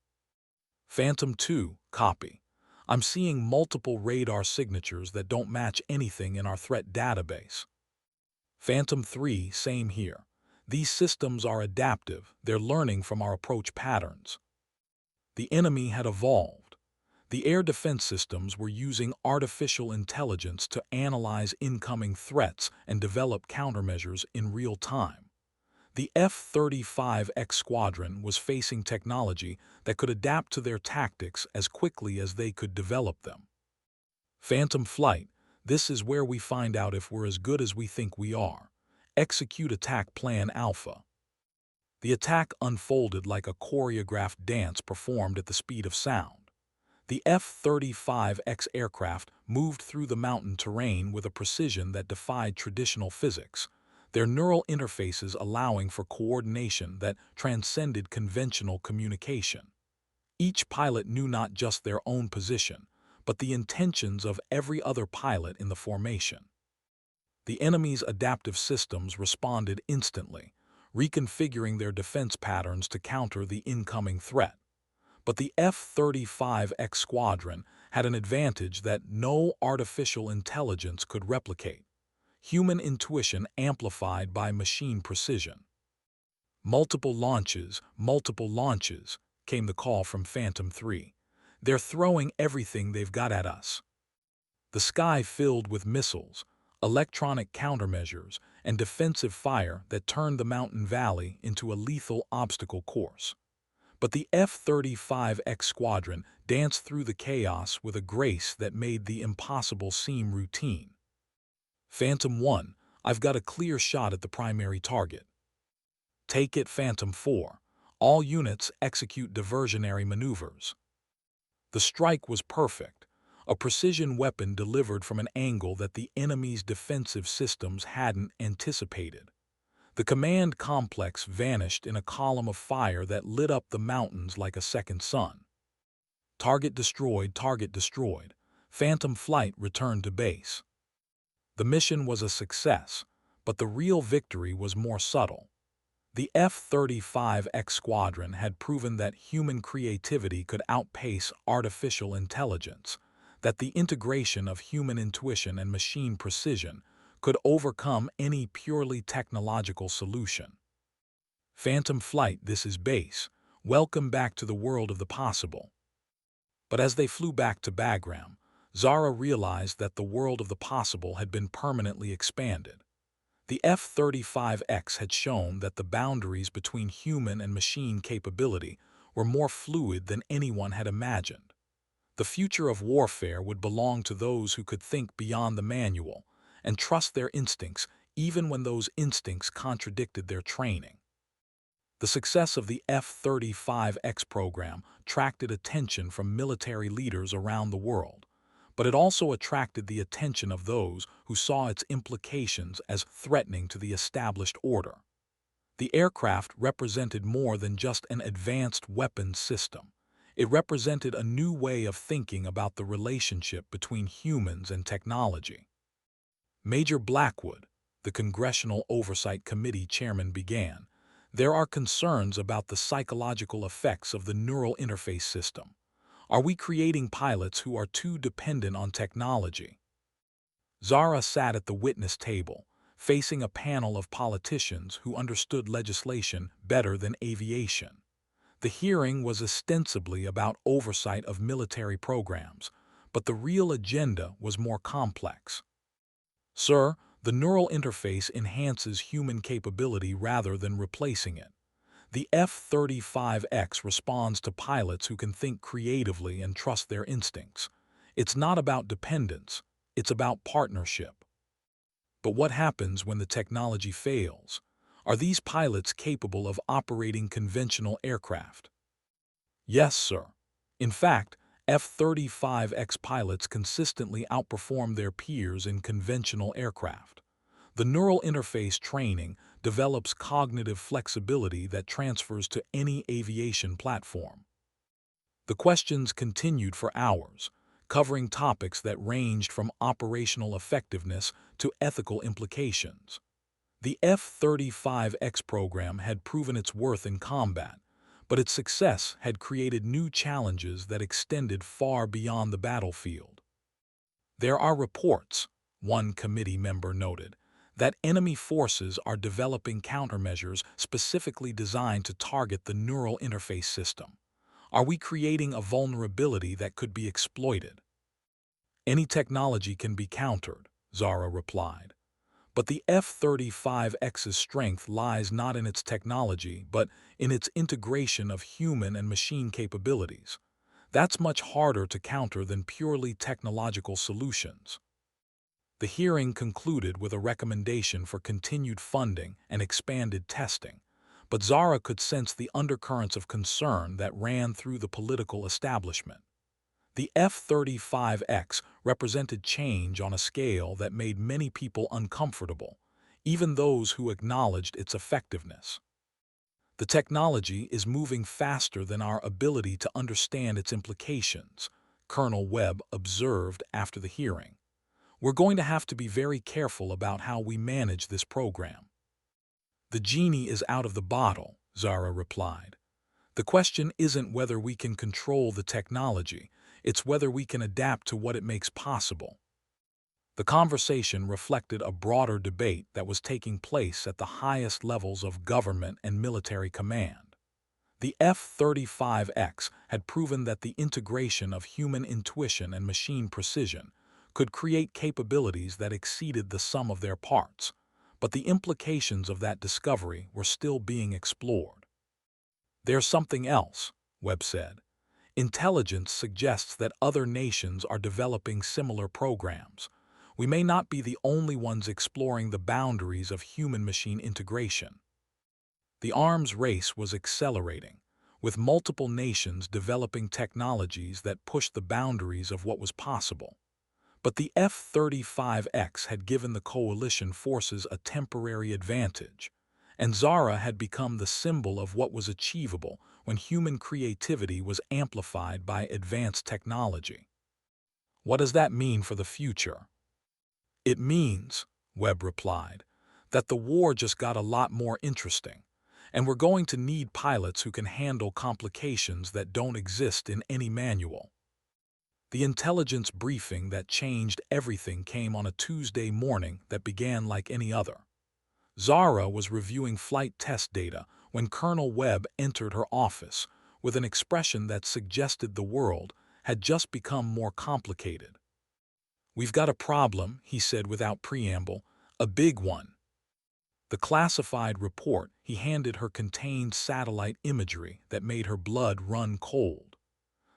Phantom 2, copy. I'm seeing multiple radar signatures that don't match anything in our threat database. Phantom 3, same here. These systems are adaptive, they're learning from our approach patterns. The enemy had evolved. The air defense systems were using artificial intelligence to analyze incoming threats and develop countermeasures in real time. The F-35X squadron was facing technology that could adapt to their tactics as quickly as they could develop them. Phantom Flight, this is where we find out if we're as good as we think we are. Execute Attack Plan Alpha. The attack unfolded like a choreographed dance performed at the speed of sound. The F-35X aircraft moved through the mountain terrain with a precision that defied traditional physics, their neural interfaces allowing for coordination that transcended conventional communication. Each pilot knew not just their own position, but the intentions of every other pilot in the formation. The enemy's adaptive systems responded instantly, reconfiguring their defense patterns to counter the incoming threat. But the F-35X squadron had an advantage that no artificial intelligence could replicate: human intuition amplified by machine precision. Multiple launches, came the call from Phantom 3. They're throwing everything they've got at us. The sky filled with missiles, electronic countermeasures, and defensive fire that turned the mountain valley into a lethal obstacle course. But the F-35X squadron danced through the chaos with a grace that made the impossible seem routine. Phantom 1, I've got a clear shot at the primary target. Take it, Phantom 4. All units execute diversionary maneuvers. The strike was perfect, a precision weapon delivered from an angle that the enemy's defensive systems hadn't anticipated. The command complex vanished in a column of fire that lit up the mountains like a second sun. Target destroyed, Phantom Flight returned to base. The mission was a success, but the real victory was more subtle. The F-35X squadron had proven that human creativity could outpace artificial intelligence, that the integration of human intuition and machine precision could overcome any purely technological solution. Phantom Flight, this is base. Welcome back to the world of the possible. But as they flew back to Bagram, Zara realized that the world of the possible had been permanently expanded. The F-35X had shown that the boundaries between human and machine capability were more fluid than anyone had imagined. The future of warfare would belong to those who could think beyond the manual and trust their instincts even when those instincts contradicted their training. The success of the F-35X program attracted attention from military leaders around the world, but it also attracted the attention of those who saw its implications as threatening to the established order. The aircraft represented more than just an advanced weapons system. It represented a new way of thinking about the relationship between humans and technology. Major Blackwood, the Congressional Oversight Committee chairman, began, "There are concerns about the psychological effects of the neural interface system. Are we creating pilots who are too dependent on technology?" Zara sat at the witness table, facing a panel of politicians who understood legislation better than aviation. The hearing was ostensibly about oversight of military programs, but the real agenda was more complex. "Sir, the neural interface enhances human capability rather than replacing it. The F-35X responds to pilots who can think creatively and trust their instincts. It's not about dependence, it's about partnership. But what happens when the technology fails? Are these pilots capable of operating conventional aircraft?" "Yes, sir. In fact, F-35X pilots consistently outperform their peers in conventional aircraft. The neural interface training develops cognitive flexibility that transfers to any aviation platform." The questions continued for hours, covering topics that ranged from operational effectiveness to ethical implications. The F-35X program had proven its worth in combat, but its success had created new challenges that extended far beyond the battlefield. "There are reports," one committee member noted, "that enemy forces are developing countermeasures specifically designed to target the neural interface system. Are we creating a vulnerability that could be exploited?" "Any technology can be countered," Zara replied. "But the F-35X's strength lies not in its technology, but in its integration of human and machine capabilities. That's much harder to counter than purely technological solutions." The hearing concluded with a recommendation for continued funding and expanded testing, but Zara could sense the undercurrents of concern that ran through the political establishment. The F-35X represented change on a scale that made many people uncomfortable, even those who acknowledged its effectiveness. "The technology is moving faster than our ability to understand its implications," Colonel Webb observed after the hearing. "We're going to have to be very careful about how we manage this program." "The genie is out of the bottle," Zara replied. "The question isn't whether we can control the technology, it's whether we can adapt to what it makes possible." The conversation reflected a broader debate that was taking place at the highest levels of government and military command. The F-35X had proven that the integration of human intuition and machine precision could create capabilities that exceeded the sum of their parts, but the implications of that discovery were still being explored. "There's something else," Webb said. "Intelligence suggests that other nations are developing similar programs. We may not be the only ones exploring the boundaries of human-machine integration." The arms race was accelerating, with multiple nations developing technologies that pushed the boundaries of what was possible. But the F-35X had given the coalition forces a temporary advantage, and Zara had become the symbol of what was achievable when human creativity was amplified by advanced technology. "What does that mean for the future?" "It means," Webb replied, "that the war just got a lot more interesting, and we're going to need pilots who can handle complications that don't exist in any manual." The intelligence briefing that changed everything came on a Tuesday morning that began like any other. Zara was reviewing flight test data when Colonel Webb entered her office with an expression that suggested the world had just become more complicated. "We've got a problem," he said without preamble, "a big one." The classified report he handed her contained satellite imagery that made her blood run cold.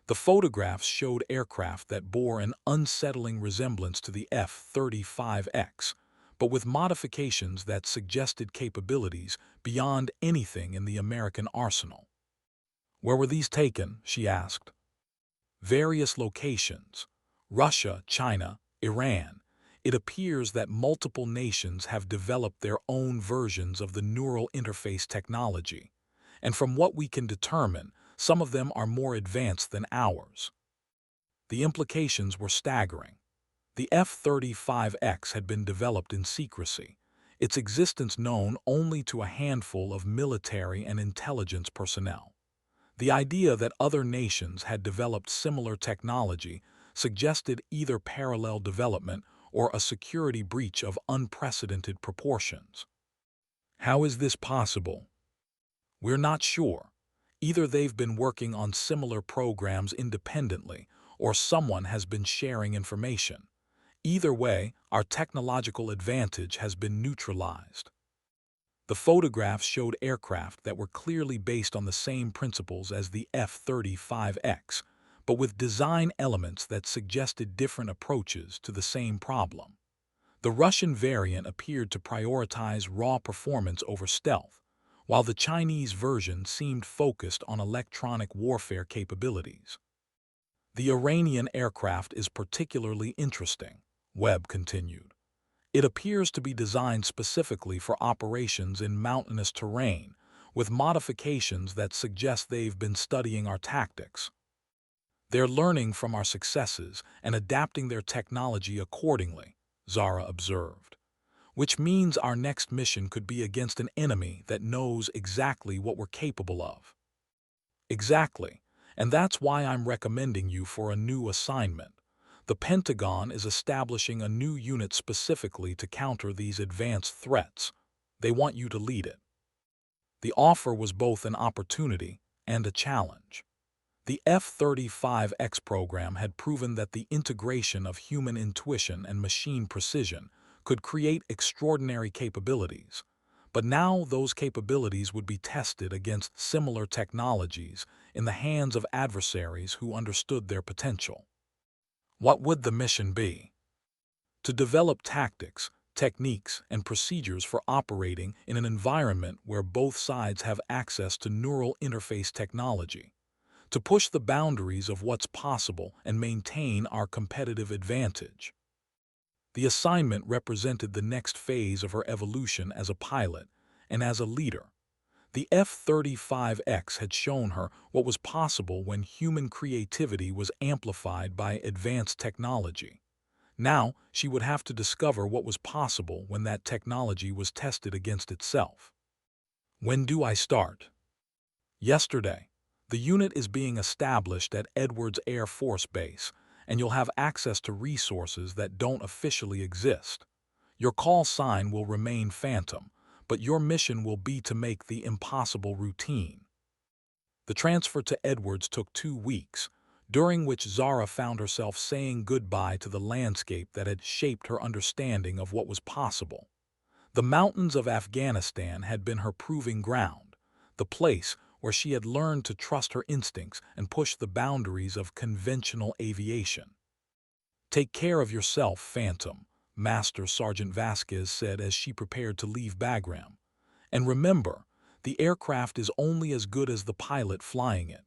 The photographs showed aircraft that bore an unsettling resemblance to the F-35X, but with modifications that suggested capabilities beyond anything in the American arsenal. "Where were these taken?" she asked. "Various locations: Russia, China, Iran. It appears that multiple nations have developed their own versions of the neural interface technology, and from what we can determine, some of them are more advanced than ours." The implications were staggering. The F-35X had been developed in secrecy, its existence known only to a handful of military and intelligence personnel. The idea that other nations had developed similar technology suggested either parallel development or a security breach of unprecedented proportions. "How is this possible?" "We're not sure. Either they've been working on similar programs independently, or someone has been sharing information. Either way, our technological advantage has been neutralized." The photographs showed aircraft that were clearly based on the same principles as the F-35X, but with design elements that suggested different approaches to the same problem. The Russian variant appeared to prioritize raw performance over stealth, while the Chinese version seemed focused on electronic warfare capabilities. "The Iranian aircraft is particularly interesting," Webb continued. "It appears to be designed specifically for operations in mountainous terrain, with modifications that suggest they've been studying our tactics. They're learning from our successes and adapting their technology accordingly," Zara observed. "Which means our next mission could be against an enemy that knows exactly what we're capable of." "Exactly, and that's why I'm recommending you for a new assignment. The Pentagon is establishing a new unit specifically to counter these advanced threats. They want you to lead it." The offer was both an opportunity and a challenge. The F-35X program had proven that the integration of human intuition and machine precision could create extraordinary capabilities. But now those capabilities would be tested against similar technologies in the hands of adversaries who understood their potential. What would the mission be? To develop tactics, techniques, and procedures for operating in an environment where both sides have access to neural interface technology. To push the boundaries of what's possible and maintain our competitive advantage. The assignment represented the next phase of her evolution as a pilot and as a leader. The F-35X had shown her what was possible when human creativity was amplified by advanced technology. Now, she would have to discover what was possible when that technology was tested against itself. "When do I start?" "Yesterday. The unit is being established at Edwards Air Force Base, and you'll have access to resources that don't officially exist. Your call sign will remain Phantom, but your mission will be to make the impossible routine." The transfer to Edwards took 2 weeks, during which Zara found herself saying goodbye to the landscape that had shaped her understanding of what was possible. The mountains of Afghanistan had been her proving ground, the place where she had learned to trust her instincts and push the boundaries of conventional aviation. "Take care of yourself, Phantom," Master Sergeant Vasquez said as she prepared to leave Bagram. "And remember, the aircraft is only as good as the pilot flying it."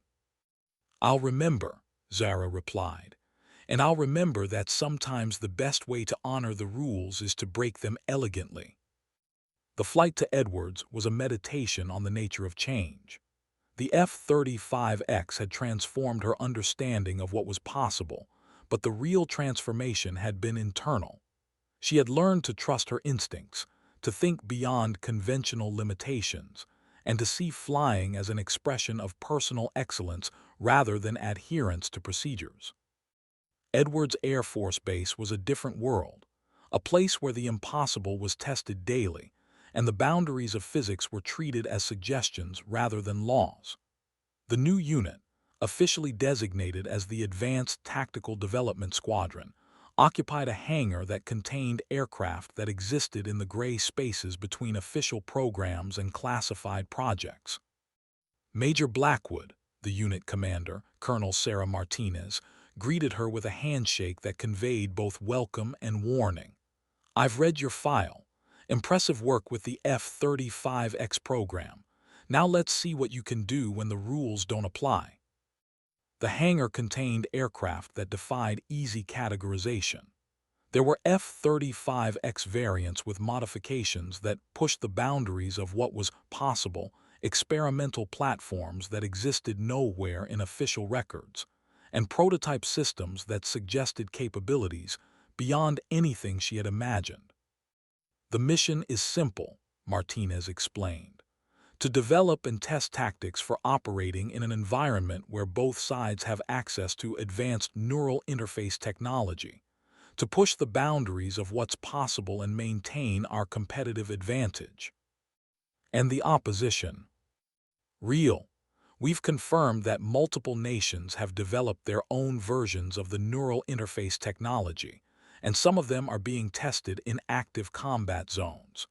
"I'll remember," Zara replied. "And I'll remember that sometimes the best way to honor the rules is to break them elegantly." The flight to Edwards was a meditation on the nature of change. The F-35X had transformed her understanding of what was possible, but the real transformation had been internal. She had learned to trust her instincts, to think beyond conventional limitations, and to see flying as an expression of personal excellence rather than adherence to procedures. Edwards Air Force Base was a different world, a place where the impossible was tested daily, and the boundaries of physics were treated as suggestions rather than laws. The new unit, officially designated as the Advanced Tactical Development Squadron, occupied a hangar that contained aircraft that existed in the gray spaces between official programs and classified projects. Major Blackwood, the unit commander, Colonel Sarah Martinez, greeted her with a handshake that conveyed both welcome and warning. I've read your file. Impressive work with the F-35X program. Now let's see what you can do when the rules don't apply. The hangar contained aircraft that defied easy categorization. There were F-35X variants with modifications that pushed the boundaries of what was possible, experimental platforms that existed nowhere in official records, and prototype systems that suggested capabilities beyond anything she had imagined. The mission is simple, Martinez explained: to develop and test tactics for operating in an environment where both sides have access to advanced neural interface technology, to push the boundaries of what's possible and maintain our competitive advantage. And the opposition? Real. We've confirmed that multiple nations have developed their own versions of the neural interface technology, and some of them are being tested in active combat zones.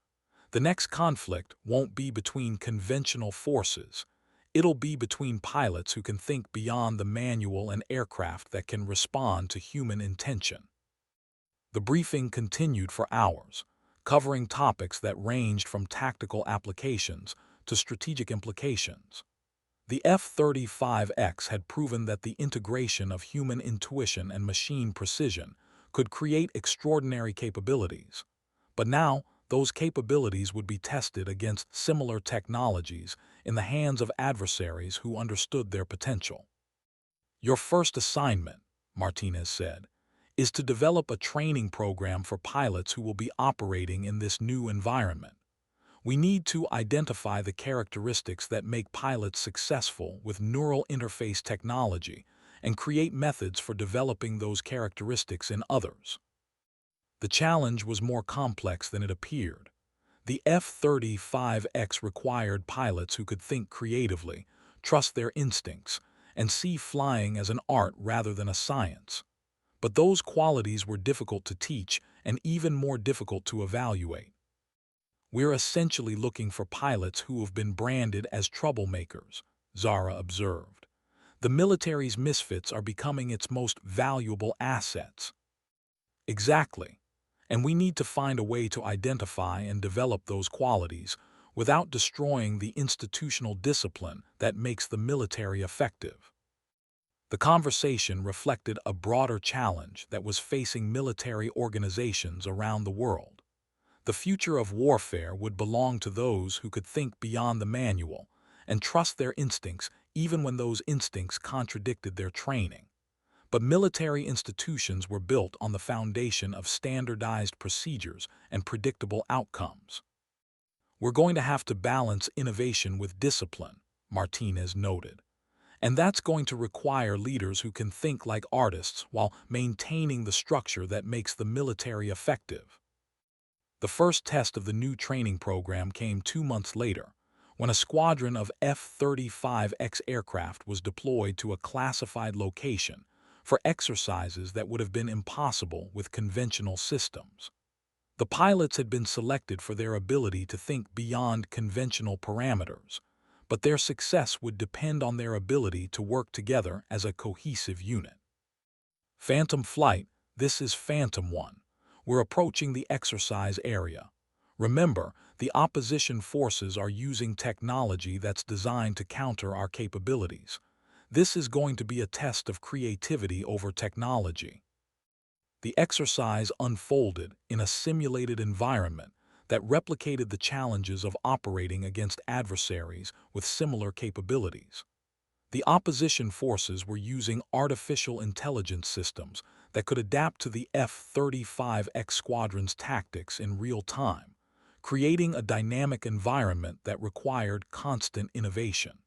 The next conflict won't be between conventional forces. It'll be between pilots who can think beyond the manual and aircraft that can respond to human intention. The briefing continued for hours, covering topics that ranged from tactical applications to strategic implications. The F-35X had proven that the integration of human intuition and machine precision could create extraordinary capabilities. But now, those capabilities would be tested against similar technologies in the hands of adversaries who understood their potential. Your first assignment, Martinez said, is to develop a training program for pilots who will be operating in this new environment. We need to identify the characteristics that make pilots successful with neural interface technology and create methods for developing those characteristics in others. The challenge was more complex than it appeared. The F-35X required pilots who could think creatively, trust their instincts, and see flying as an art rather than a science. But those qualities were difficult to teach and even more difficult to evaluate. We're essentially looking for pilots who have been branded as troublemakers, Zara observed. The military's misfits are becoming its most valuable assets. Exactly. And we need to find a way to identify and develop those qualities without destroying the institutional discipline that makes the military effective. The conversation reflected a broader challenge that was facing military organizations around the world. The future of warfare would belong to those who could think beyond the manual and trust their instincts even when those instincts contradicted their training. But military institutions were built on the foundation of standardized procedures and predictable outcomes. We're going to have to balance innovation with discipline, Martinez noted. And that's going to require leaders who can think like artists while maintaining the structure that makes the military effective. The first test of the new training program came 2 months later, when a squadron of F-35X aircraft was deployed to a classified location for exercises that would have been impossible with conventional systems. The pilots had been selected for their ability to think beyond conventional parameters, but their success would depend on their ability to work together as a cohesive unit. Phantom Flight, this is Phantom 1. We're approaching the exercise area. Remember, the opposition forces are using technology that's designed to counter our capabilities. This is going to be a test of creativity over technology. The exercise unfolded in a simulated environment that replicated the challenges of operating against adversaries with similar capabilities. The opposition forces were using artificial intelligence systems that could adapt to the F-35X squadron's tactics in real time, creating a dynamic environment that required constant innovation.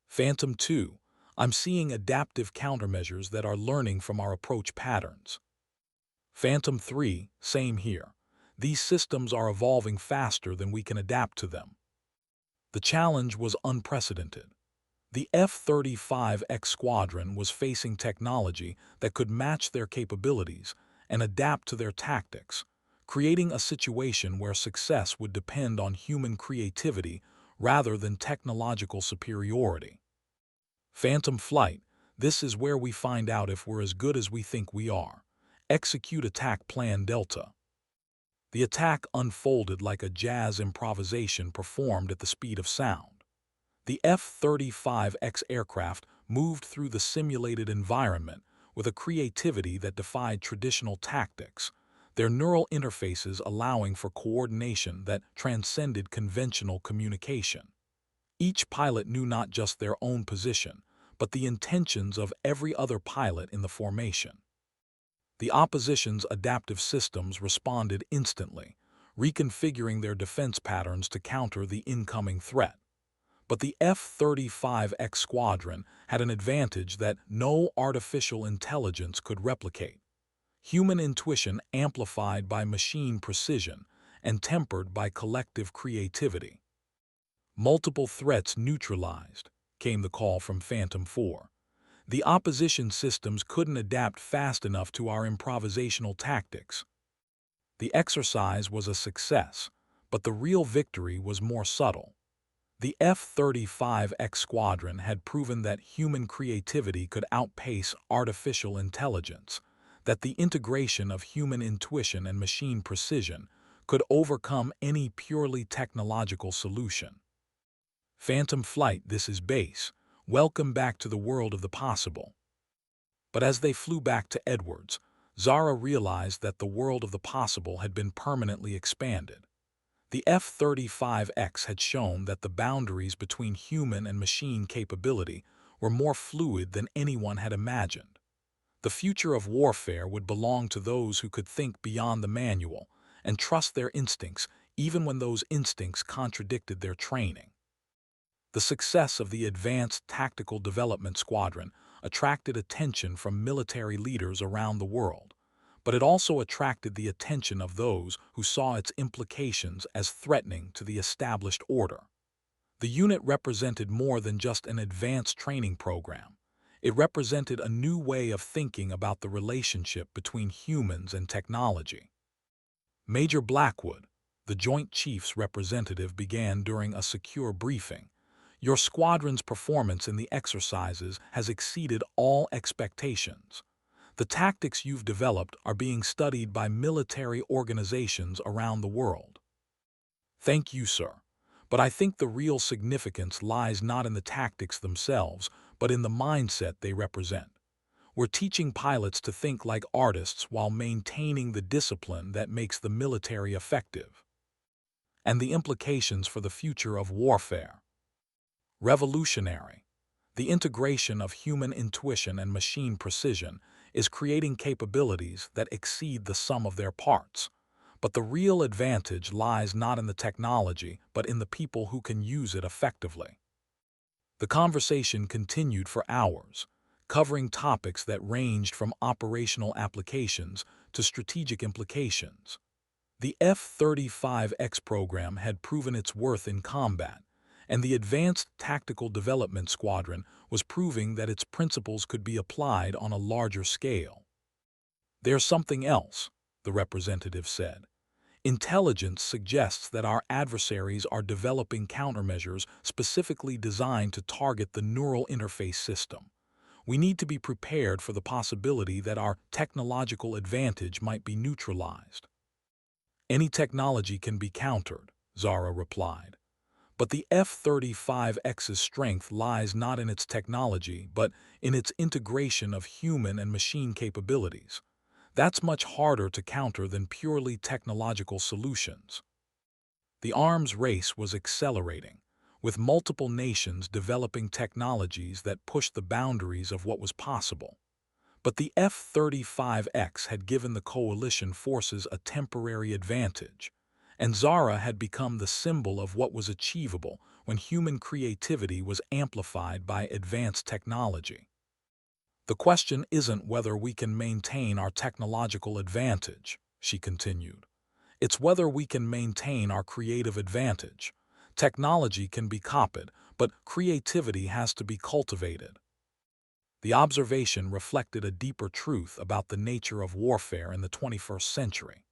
Phantom 2, I'm seeing adaptive countermeasures that are learning from our approach patterns. Phantom 3, same here. These systems are evolving faster than we can adapt to them. The challenge was unprecedented. The F-35X squadron was facing technology that could match their capabilities and adapt to their tactics, creating a situation where success would depend on human creativity rather than technological superiority. Phantom Flight, this is where we find out if we're as good as we think we are. Execute Attack Plan Delta. The attack unfolded like a jazz improvisation performed at the speed of sound. The F-35X aircraft moved through the simulated environment with a creativity that defied traditional tactics, their neural interfaces allowing for coordination that transcended conventional communication. Each pilot knew not just their own position, but the intentions of every other pilot in the formation. The opposition's adaptive systems responded instantly, reconfiguring their defense patterns to counter the incoming threat. But the F-35X squadron had an advantage that no artificial intelligence could replicate. Human intuition amplified by machine precision and tempered by collective creativity. Multiple threats neutralized, came the call from Phantom 4. The opposition systems couldn't adapt fast enough to our improvisational tactics. The exercise was a success, but the real victory was more subtle. The F-35X squadron had proven that human creativity could outpace artificial intelligence, that the integration of human intuition and machine precision could overcome any purely technological solution. Phantom Flight, this is Base. Welcome back to the world of the possible. But as they flew back to Edwards, Zara realized that the world of the possible had been permanently expanded. The F-35X had shown that the boundaries between human and machine capability were more fluid than anyone had imagined. The future of warfare would belong to those who could think beyond the manual and trust their instincts even when those instincts contradicted their training. The success of the Advanced Tactical Development Squadron attracted attention from military leaders around the world, but it also attracted the attention of those who saw its implications as threatening to the established order. The unit represented more than just an advanced training program. It represented a new way of thinking about the relationship between humans and technology. Major Blackwood, the Joint Chiefs representative, began during a secure briefing. Your squadron's performance in the exercises has exceeded all expectations. The tactics you've developed are being studied by military organizations around the world. Thank you, sir. But I think the real significance lies not in the tactics themselves, but in the mindset they represent. We're teaching pilots to think like artists while maintaining the discipline that makes the military effective. And the implications for the future of warfare. Revolutionary. The integration of human intuition and machine precision is creating capabilities that exceed the sum of their parts. But the real advantage lies not in the technology, but in the people who can use it effectively. The conversation continued for hours, covering topics that ranged from operational applications to strategic implications. The F-35X program had proven its worth in combat, and the Advanced Tactical Development Squadron was proving that its principles could be applied on a larger scale. There's something else, the representative said. Intelligence suggests that our adversaries are developing countermeasures specifically designed to target the neural interface system. We need to be prepared for the possibility that our technological advantage might be neutralized. Any technology can be countered, Zara replied. But the F-35X's strength lies not in its technology, but in its integration of human and machine capabilities. That's much harder to counter than purely technological solutions. The arms race was accelerating, with multiple nations developing technologies that pushed the boundaries of what was possible. But the F-35X had given the coalition forces a temporary advantage, and Zara had become the symbol of what was achievable when human creativity was amplified by advanced technology. The question isn't whether we can maintain our technological advantage, she continued. It's whether we can maintain our creative advantage. Technology can be copied, but creativity has to be cultivated. The observation reflected a deeper truth about the nature of warfare in the 21st century.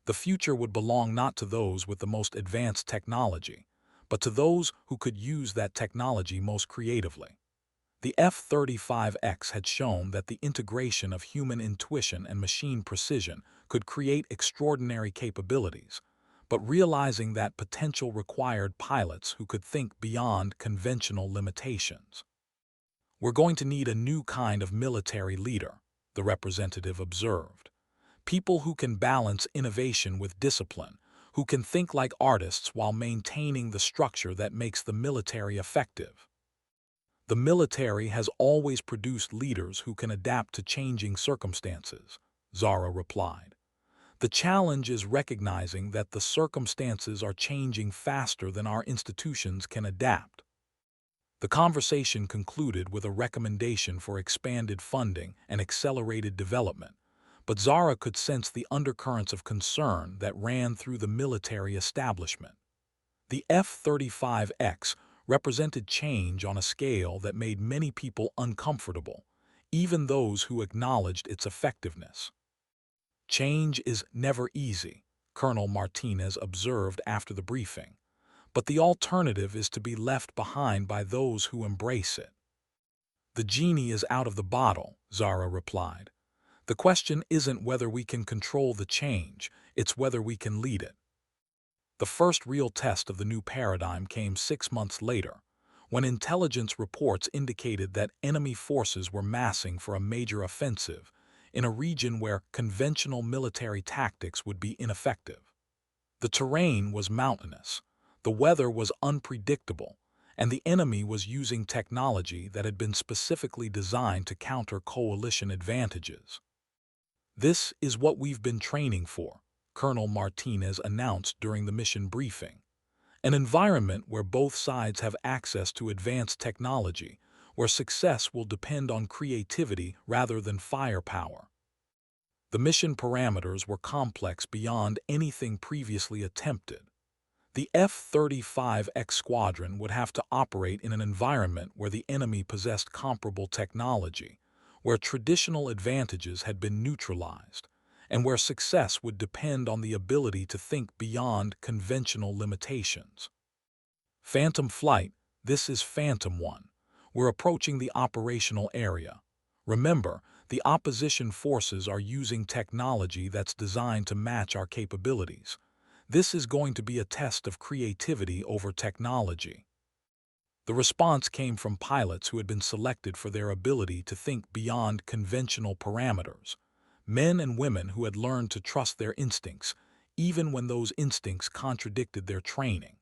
The future would belong not to those with the most advanced technology, but to those who could use that technology most creatively. The F-35X had shown that the integration of human intuition and machine precision could create extraordinary capabilities, but realizing that potential required pilots who could think beyond conventional limitations. "We're going to need a new kind of military leader," the representative observed. "People who can balance innovation with discipline, who can think like artists while maintaining the structure that makes the military effective." "The military has always produced leaders who can adapt to changing circumstances," Zara replied. "The challenge is recognizing that the circumstances are changing faster than our institutions can adapt." The conversation concluded with a recommendation for expanded funding and accelerated development, but Zara could sense the undercurrents of concern that ran through the military establishment. The F-35X represented change on a scale that made many people uncomfortable, even those who acknowledged its effectiveness. "Change is never easy," Colonel Martinez observed after the briefing, "but the alternative is to be left behind by those who embrace it." "The genie is out of the bottle," Zara replied. "The question isn't whether we can control the change, it's whether we can lead it." The first real test of the new paradigm came 6 months later, when intelligence reports indicated that enemy forces were massing for a major offensive in a region where conventional military tactics would be ineffective. The terrain was mountainous, the weather was unpredictable, and the enemy was using technology that had been specifically designed to counter coalition advantages. "This is what we've been training for," Colonel Martinez announced during the mission briefing. "An environment where both sides have access to advanced technology, where success will depend on creativity rather than firepower." The mission parameters were complex beyond anything previously attempted. The F-35X squadron would have to operate in an environment where the enemy possessed comparable technology, where traditional advantages had been neutralized, and where success would depend on the ability to think beyond conventional limitations. "Phantom Flight, this is Phantom 1. We're approaching the operational area. Remember, the opposition forces are using technology that's designed to match our capabilities. This is going to be a test of creativity over technology." The response came from pilots who had been selected for their ability to think beyond conventional parameters, men and women who had learned to trust their instincts, even when those instincts contradicted their training.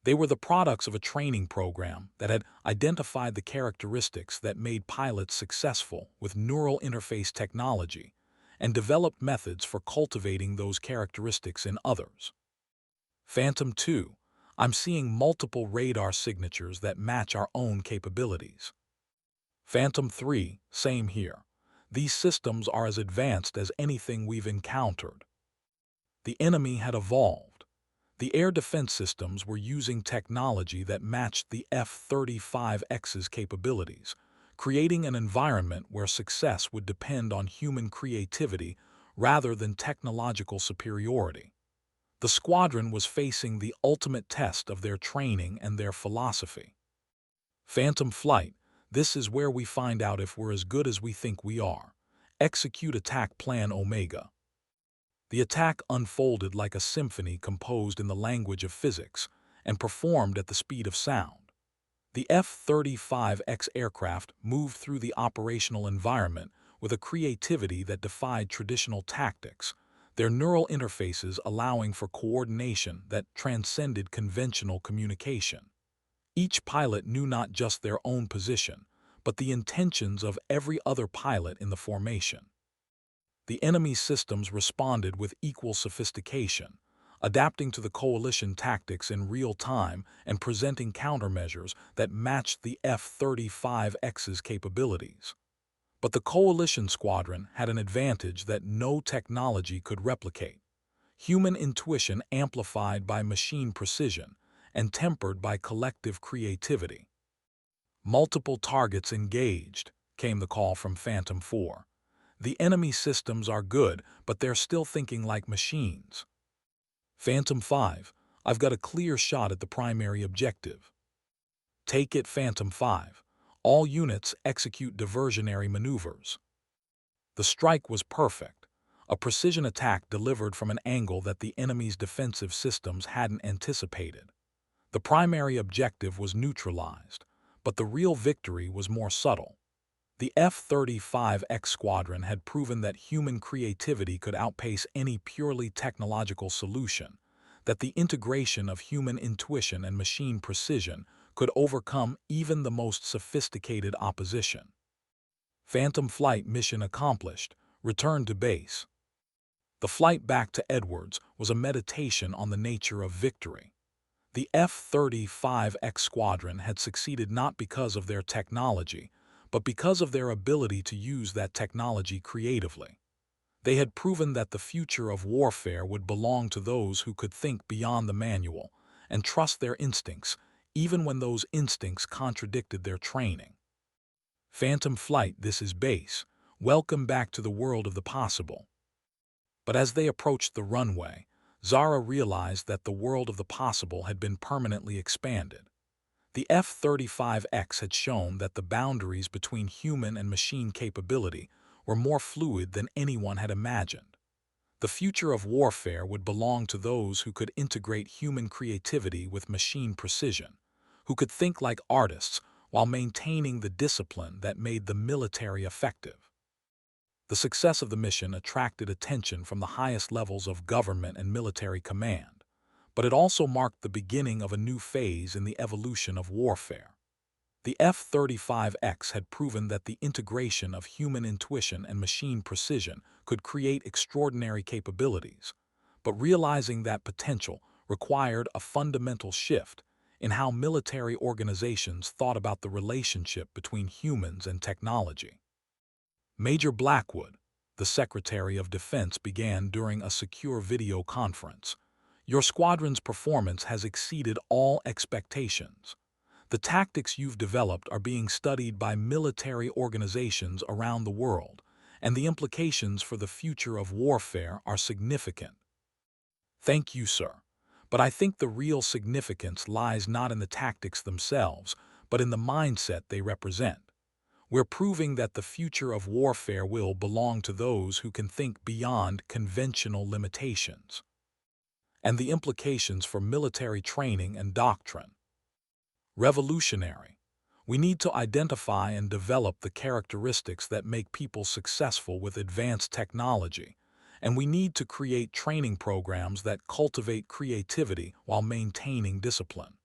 They were the products of a training program that had identified the characteristics that made pilots successful with neural interface technology and developed methods for cultivating those characteristics in others. "Phantom 2, I'm seeing multiple radar signatures that match our own capabilities." "Phantom 3, same here. These systems are as advanced as anything we've encountered." The enemy had evolved. The air defense systems were using technology that matched the F-35X's capabilities, creating an environment where success would depend on human creativity rather than technological superiority. The squadron was facing the ultimate test of their training and their philosophy. "Phantom Flight, this is where we find out if we're as good as we think we are. Execute Attack Plan Omega." The attack unfolded like a symphony composed in the language of physics and performed at the speed of sound. The F-35X aircraft moved through the operational environment with a creativity that defied traditional tactics, their neural interfaces allowing for coordination that transcended conventional communication. Each pilot knew not just their own position, but the intentions of every other pilot in the formation. The enemy systems responded with equal sophistication, adapting to the coalition tactics in real time and presenting countermeasures that matched the F-35X's capabilities. But the coalition squadron had an advantage that no technology could replicate: human intuition amplified by machine precision and tempered by collective creativity. "Multiple targets engaged," came the call from Phantom 4. "The enemy systems are good, but they're still thinking like machines." "Phantom 5, I've got a clear shot at the primary objective." "Take it, Phantom 5. All units execute diversionary maneuvers." The strike was perfect. a precision attack delivered from an angle that the enemy's defensive systems hadn't anticipated. The primary objective was neutralized, but the real victory was more subtle. The F-35X squadron had proven that human creativity could outpace any purely technological solution, that the integration of human intuition and machine precision could overcome even the most sophisticated opposition. Phantom Flight mission accomplished. Return to base. The flight back to Edwards was a meditation on the nature of victory. The F-35X squadron had succeeded not because of their technology, but because of their ability to use that technology creatively. They had proven that the future of warfare would belong to those who could think beyond the manual and trust their instincts, even when those instincts contradicted their training. Phantom Flight, this is base. Welcome back to the world of the possible. But as they approached the runway, Zara realized that the world of the possible had been permanently expanded. The F-35X had shown that the boundaries between human and machine capability were more fluid than anyone had imagined. The future of warfare would belong to those who could integrate human creativity with machine precision, who could think like artists while maintaining the discipline that made the military effective. The success of the mission attracted attention from the highest levels of government and military command, but it also marked the beginning of a new phase in the evolution of warfare. The F-35X had proven that the integration of human intuition and machine precision could create extraordinary capabilities, but realizing that potential required a fundamental shift in how military organizations thought about the relationship between humans and technology. Major Blackwood, the Secretary of Defense, began during a secure video conference. Your squadron's performance has exceeded all expectations. The tactics you've developed are being studied by military organizations around the world, and the implications for the future of warfare are significant. Thank you, sir. But I think the real significance lies not in the tactics themselves, but in the mindset they represent. We're proving that the future of warfare will belong to those who can think beyond conventional limitations. And the implications for military training and doctrine. Revolutionary. We need to identify and develop the characteristics that make people successful with advanced technology, and we need to create training programs that cultivate creativity while maintaining discipline.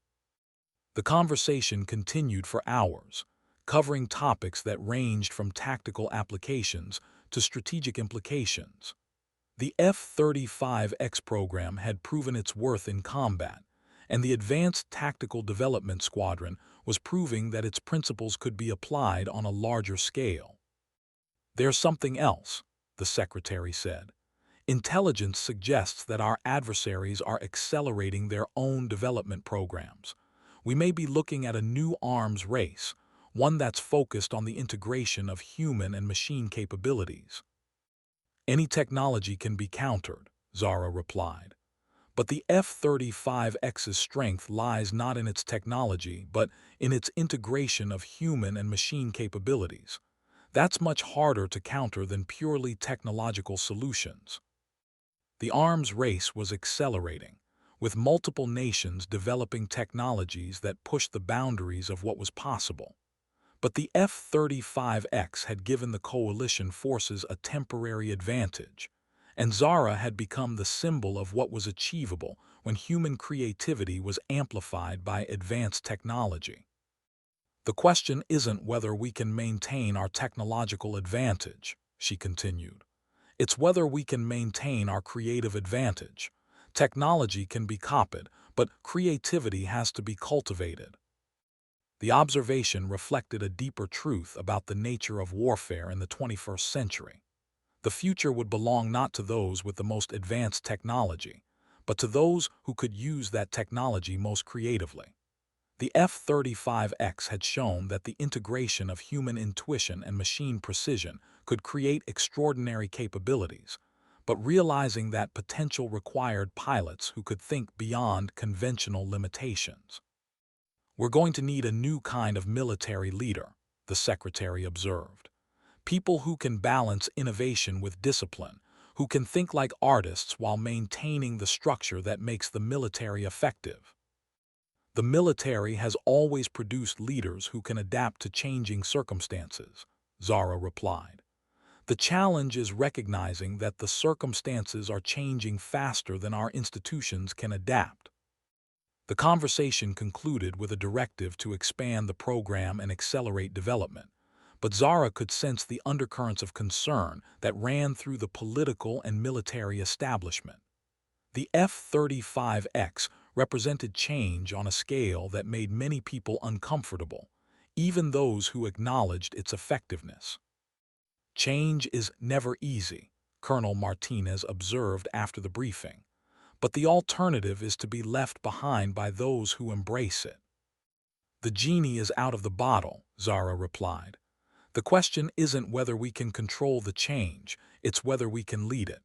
The conversation continued for hours, covering topics that ranged from tactical applications to strategic implications. The F-35X program had proven its worth in combat, and the Advanced Tactical Development Squadron was proving that its principles could be applied on a larger scale. There's something else, the Secretary said. Intelligence suggests that our adversaries are accelerating their own development programs. We may be looking at a new arms race, one that's focused on the integration of human and machine capabilities. Any technology can be countered, Zara replied. But the F-35X's strength lies not in its technology, but in its integration of human and machine capabilities. That's much harder to counter than purely technological solutions. The arms race was accelerating, with multiple nations developing technologies that pushed the boundaries of what was possible. But the F-35X had given the coalition forces a temporary advantage, and Zara had become the symbol of what was achievable when human creativity was amplified by advanced technology. The question isn't whether we can maintain our technological advantage, she continued. It's whether we can maintain our creative advantage. Technology can be copied, but creativity has to be cultivated. The observation reflected a deeper truth about the nature of warfare in the 21st century. The future would belong not to those with the most advanced technology, but to those who could use that technology most creatively. The F-35X had shown that the integration of human intuition and machine precision could create extraordinary capabilities, but realizing that potential required pilots who could think beyond conventional limitations. We're going to need a new kind of military leader, the Secretary observed. People who can balance innovation with discipline, who can think like artists while maintaining the structure that makes the military effective. The military has always produced leaders who can adapt to changing circumstances, Zara replied. The challenge is recognizing that the circumstances are changing faster than our institutions can adapt. The conversation concluded with a directive to expand the program and accelerate development, but Zara could sense the undercurrents of concern that ran through the political and military establishment. The F-35X represented change on a scale that made many people uncomfortable, even those who acknowledged its effectiveness. Change is never easy, Colonel Martinez observed after the briefing, but the alternative is to be left behind by those who embrace it. The genie is out of the bottle, Zara replied. The question isn't whether we can control the change, it's whether we can lead it.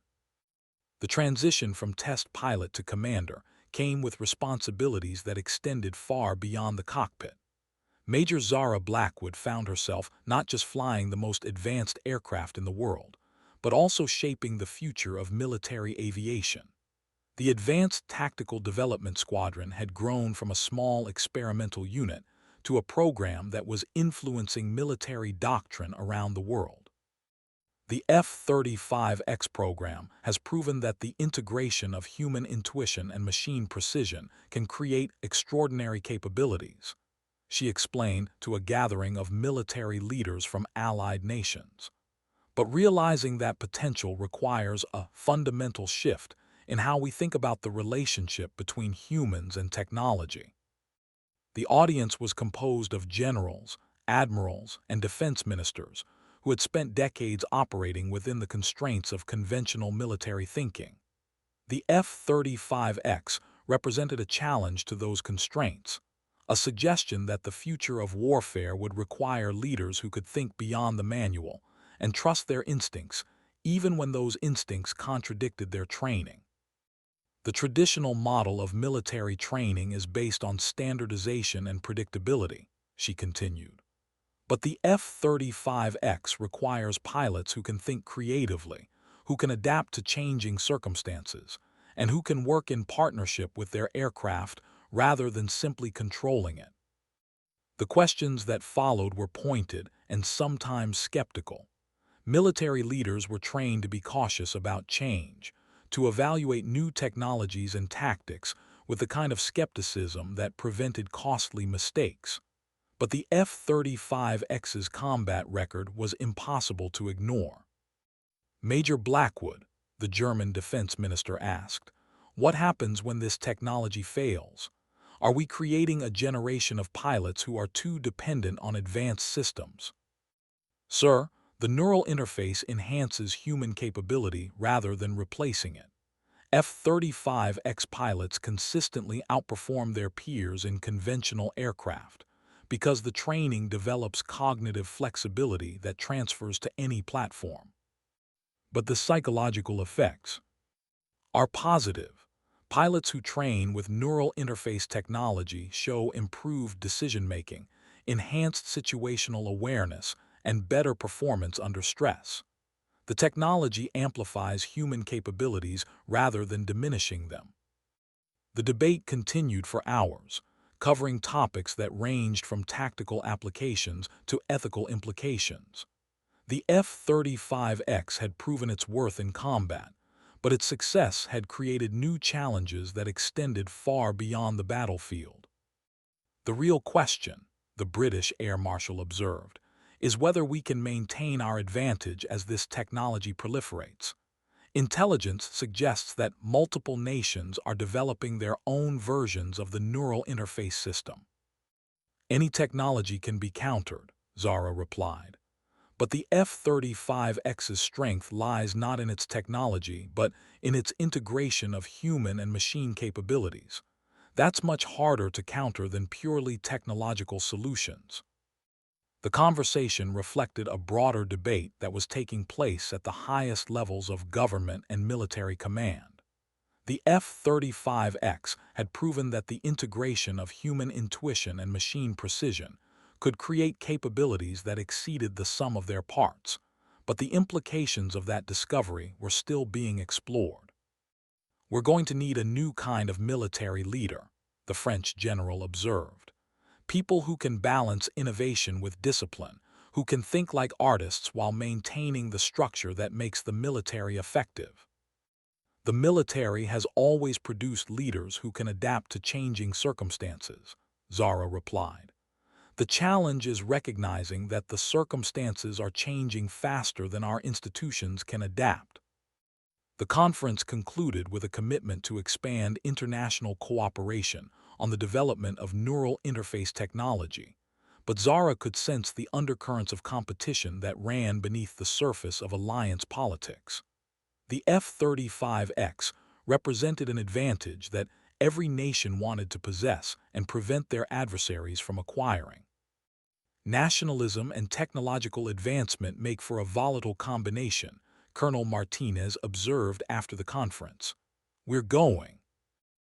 The transition from test pilot to commander came with responsibilities that extended far beyond the cockpit. Major Zara Blackwood found herself not just flying the most advanced aircraft in the world, but also shaping the future of military aviation. The Advanced Tactical Development Squadron had grown from a small experimental unit to a program that was influencing military doctrine around the world. The F-35X program has proven that the integration of human intuition and machine precision can create extraordinary capabilities, she explained to a gathering of military leaders from allied nations. But realizing that potential requires a fundamental shift in how we think about the relationship between humans and technology. The audience was composed of generals, admirals, and defense ministers who had spent decades operating within the constraints of conventional military thinking. The F-35X represented a challenge to those constraints, a suggestion that the future of warfare would require leaders who could think beyond the manual and trust their instincts, even when those instincts contradicted their training. The traditional model of military training is based on standardization and predictability, she continued. But the F-35X requires pilots who can think creatively, who can adapt to changing circumstances, and who can work in partnership with their aircraft rather than simply controlling it. The questions that followed were pointed and sometimes skeptical. Military leaders were trained to be cautious about change, to evaluate new technologies and tactics with the kind of skepticism that prevented costly mistakes. But the F-35X's combat record was impossible to ignore. Major Blackwood, the German defense minister asked, what happens when this technology fails? Are we creating a generation of pilots who are too dependent on advanced systems? Sir, the neural interface enhances human capability rather than replacing it. F-35X pilots consistently outperform their peers in conventional aircraft because the training develops cognitive flexibility that transfers to any platform. But the psychological effects are positive. Pilots who train with neural interface technology show improved decision-making, enhanced situational awareness, and better performance under stress. The technology amplifies human capabilities rather than diminishing them. The debate continued for hours, covering topics that ranged from tactical applications to ethical implications. The F-35X had proven its worth in combat, but its success had created new challenges that extended far beyond the battlefield. The real question, the British Air Marshal observed, is whether we can maintain our advantage as this technology proliferates. Intelligence suggests that multiple nations are developing their own versions of the neural interface system. Any technology can be countered, Zara replied. But the F-35X's strength lies not in its technology, but in its integration of human and machine capabilities. That's much harder to counter than purely technological solutions. The conversation reflected a broader debate that was taking place at the highest levels of government and military command. The F-35X had proven that the integration of human intuition and machine precision could create capabilities that exceeded the sum of their parts. but the implications of that discovery were still being explored. "We're going to need a new kind of military leader," the French general observed. "People who can balance innovation with discipline, who can think like artists while maintaining the structure that makes the military effective." "The military has always produced leaders who can adapt to changing circumstances," Zara replied. "The challenge is recognizing that the circumstances are changing faster than our institutions can adapt." The conference concluded with a commitment to expand international cooperation on the development of neural interface technology, but Zara could sense the undercurrents of competition that ran beneath the surface of alliance politics. The F-35X represented an advantage that every nation wanted to possess and prevent their adversaries from acquiring. "Nationalism and technological advancement make for a volatile combination," Colonel Martinez observed after the conference. "We're going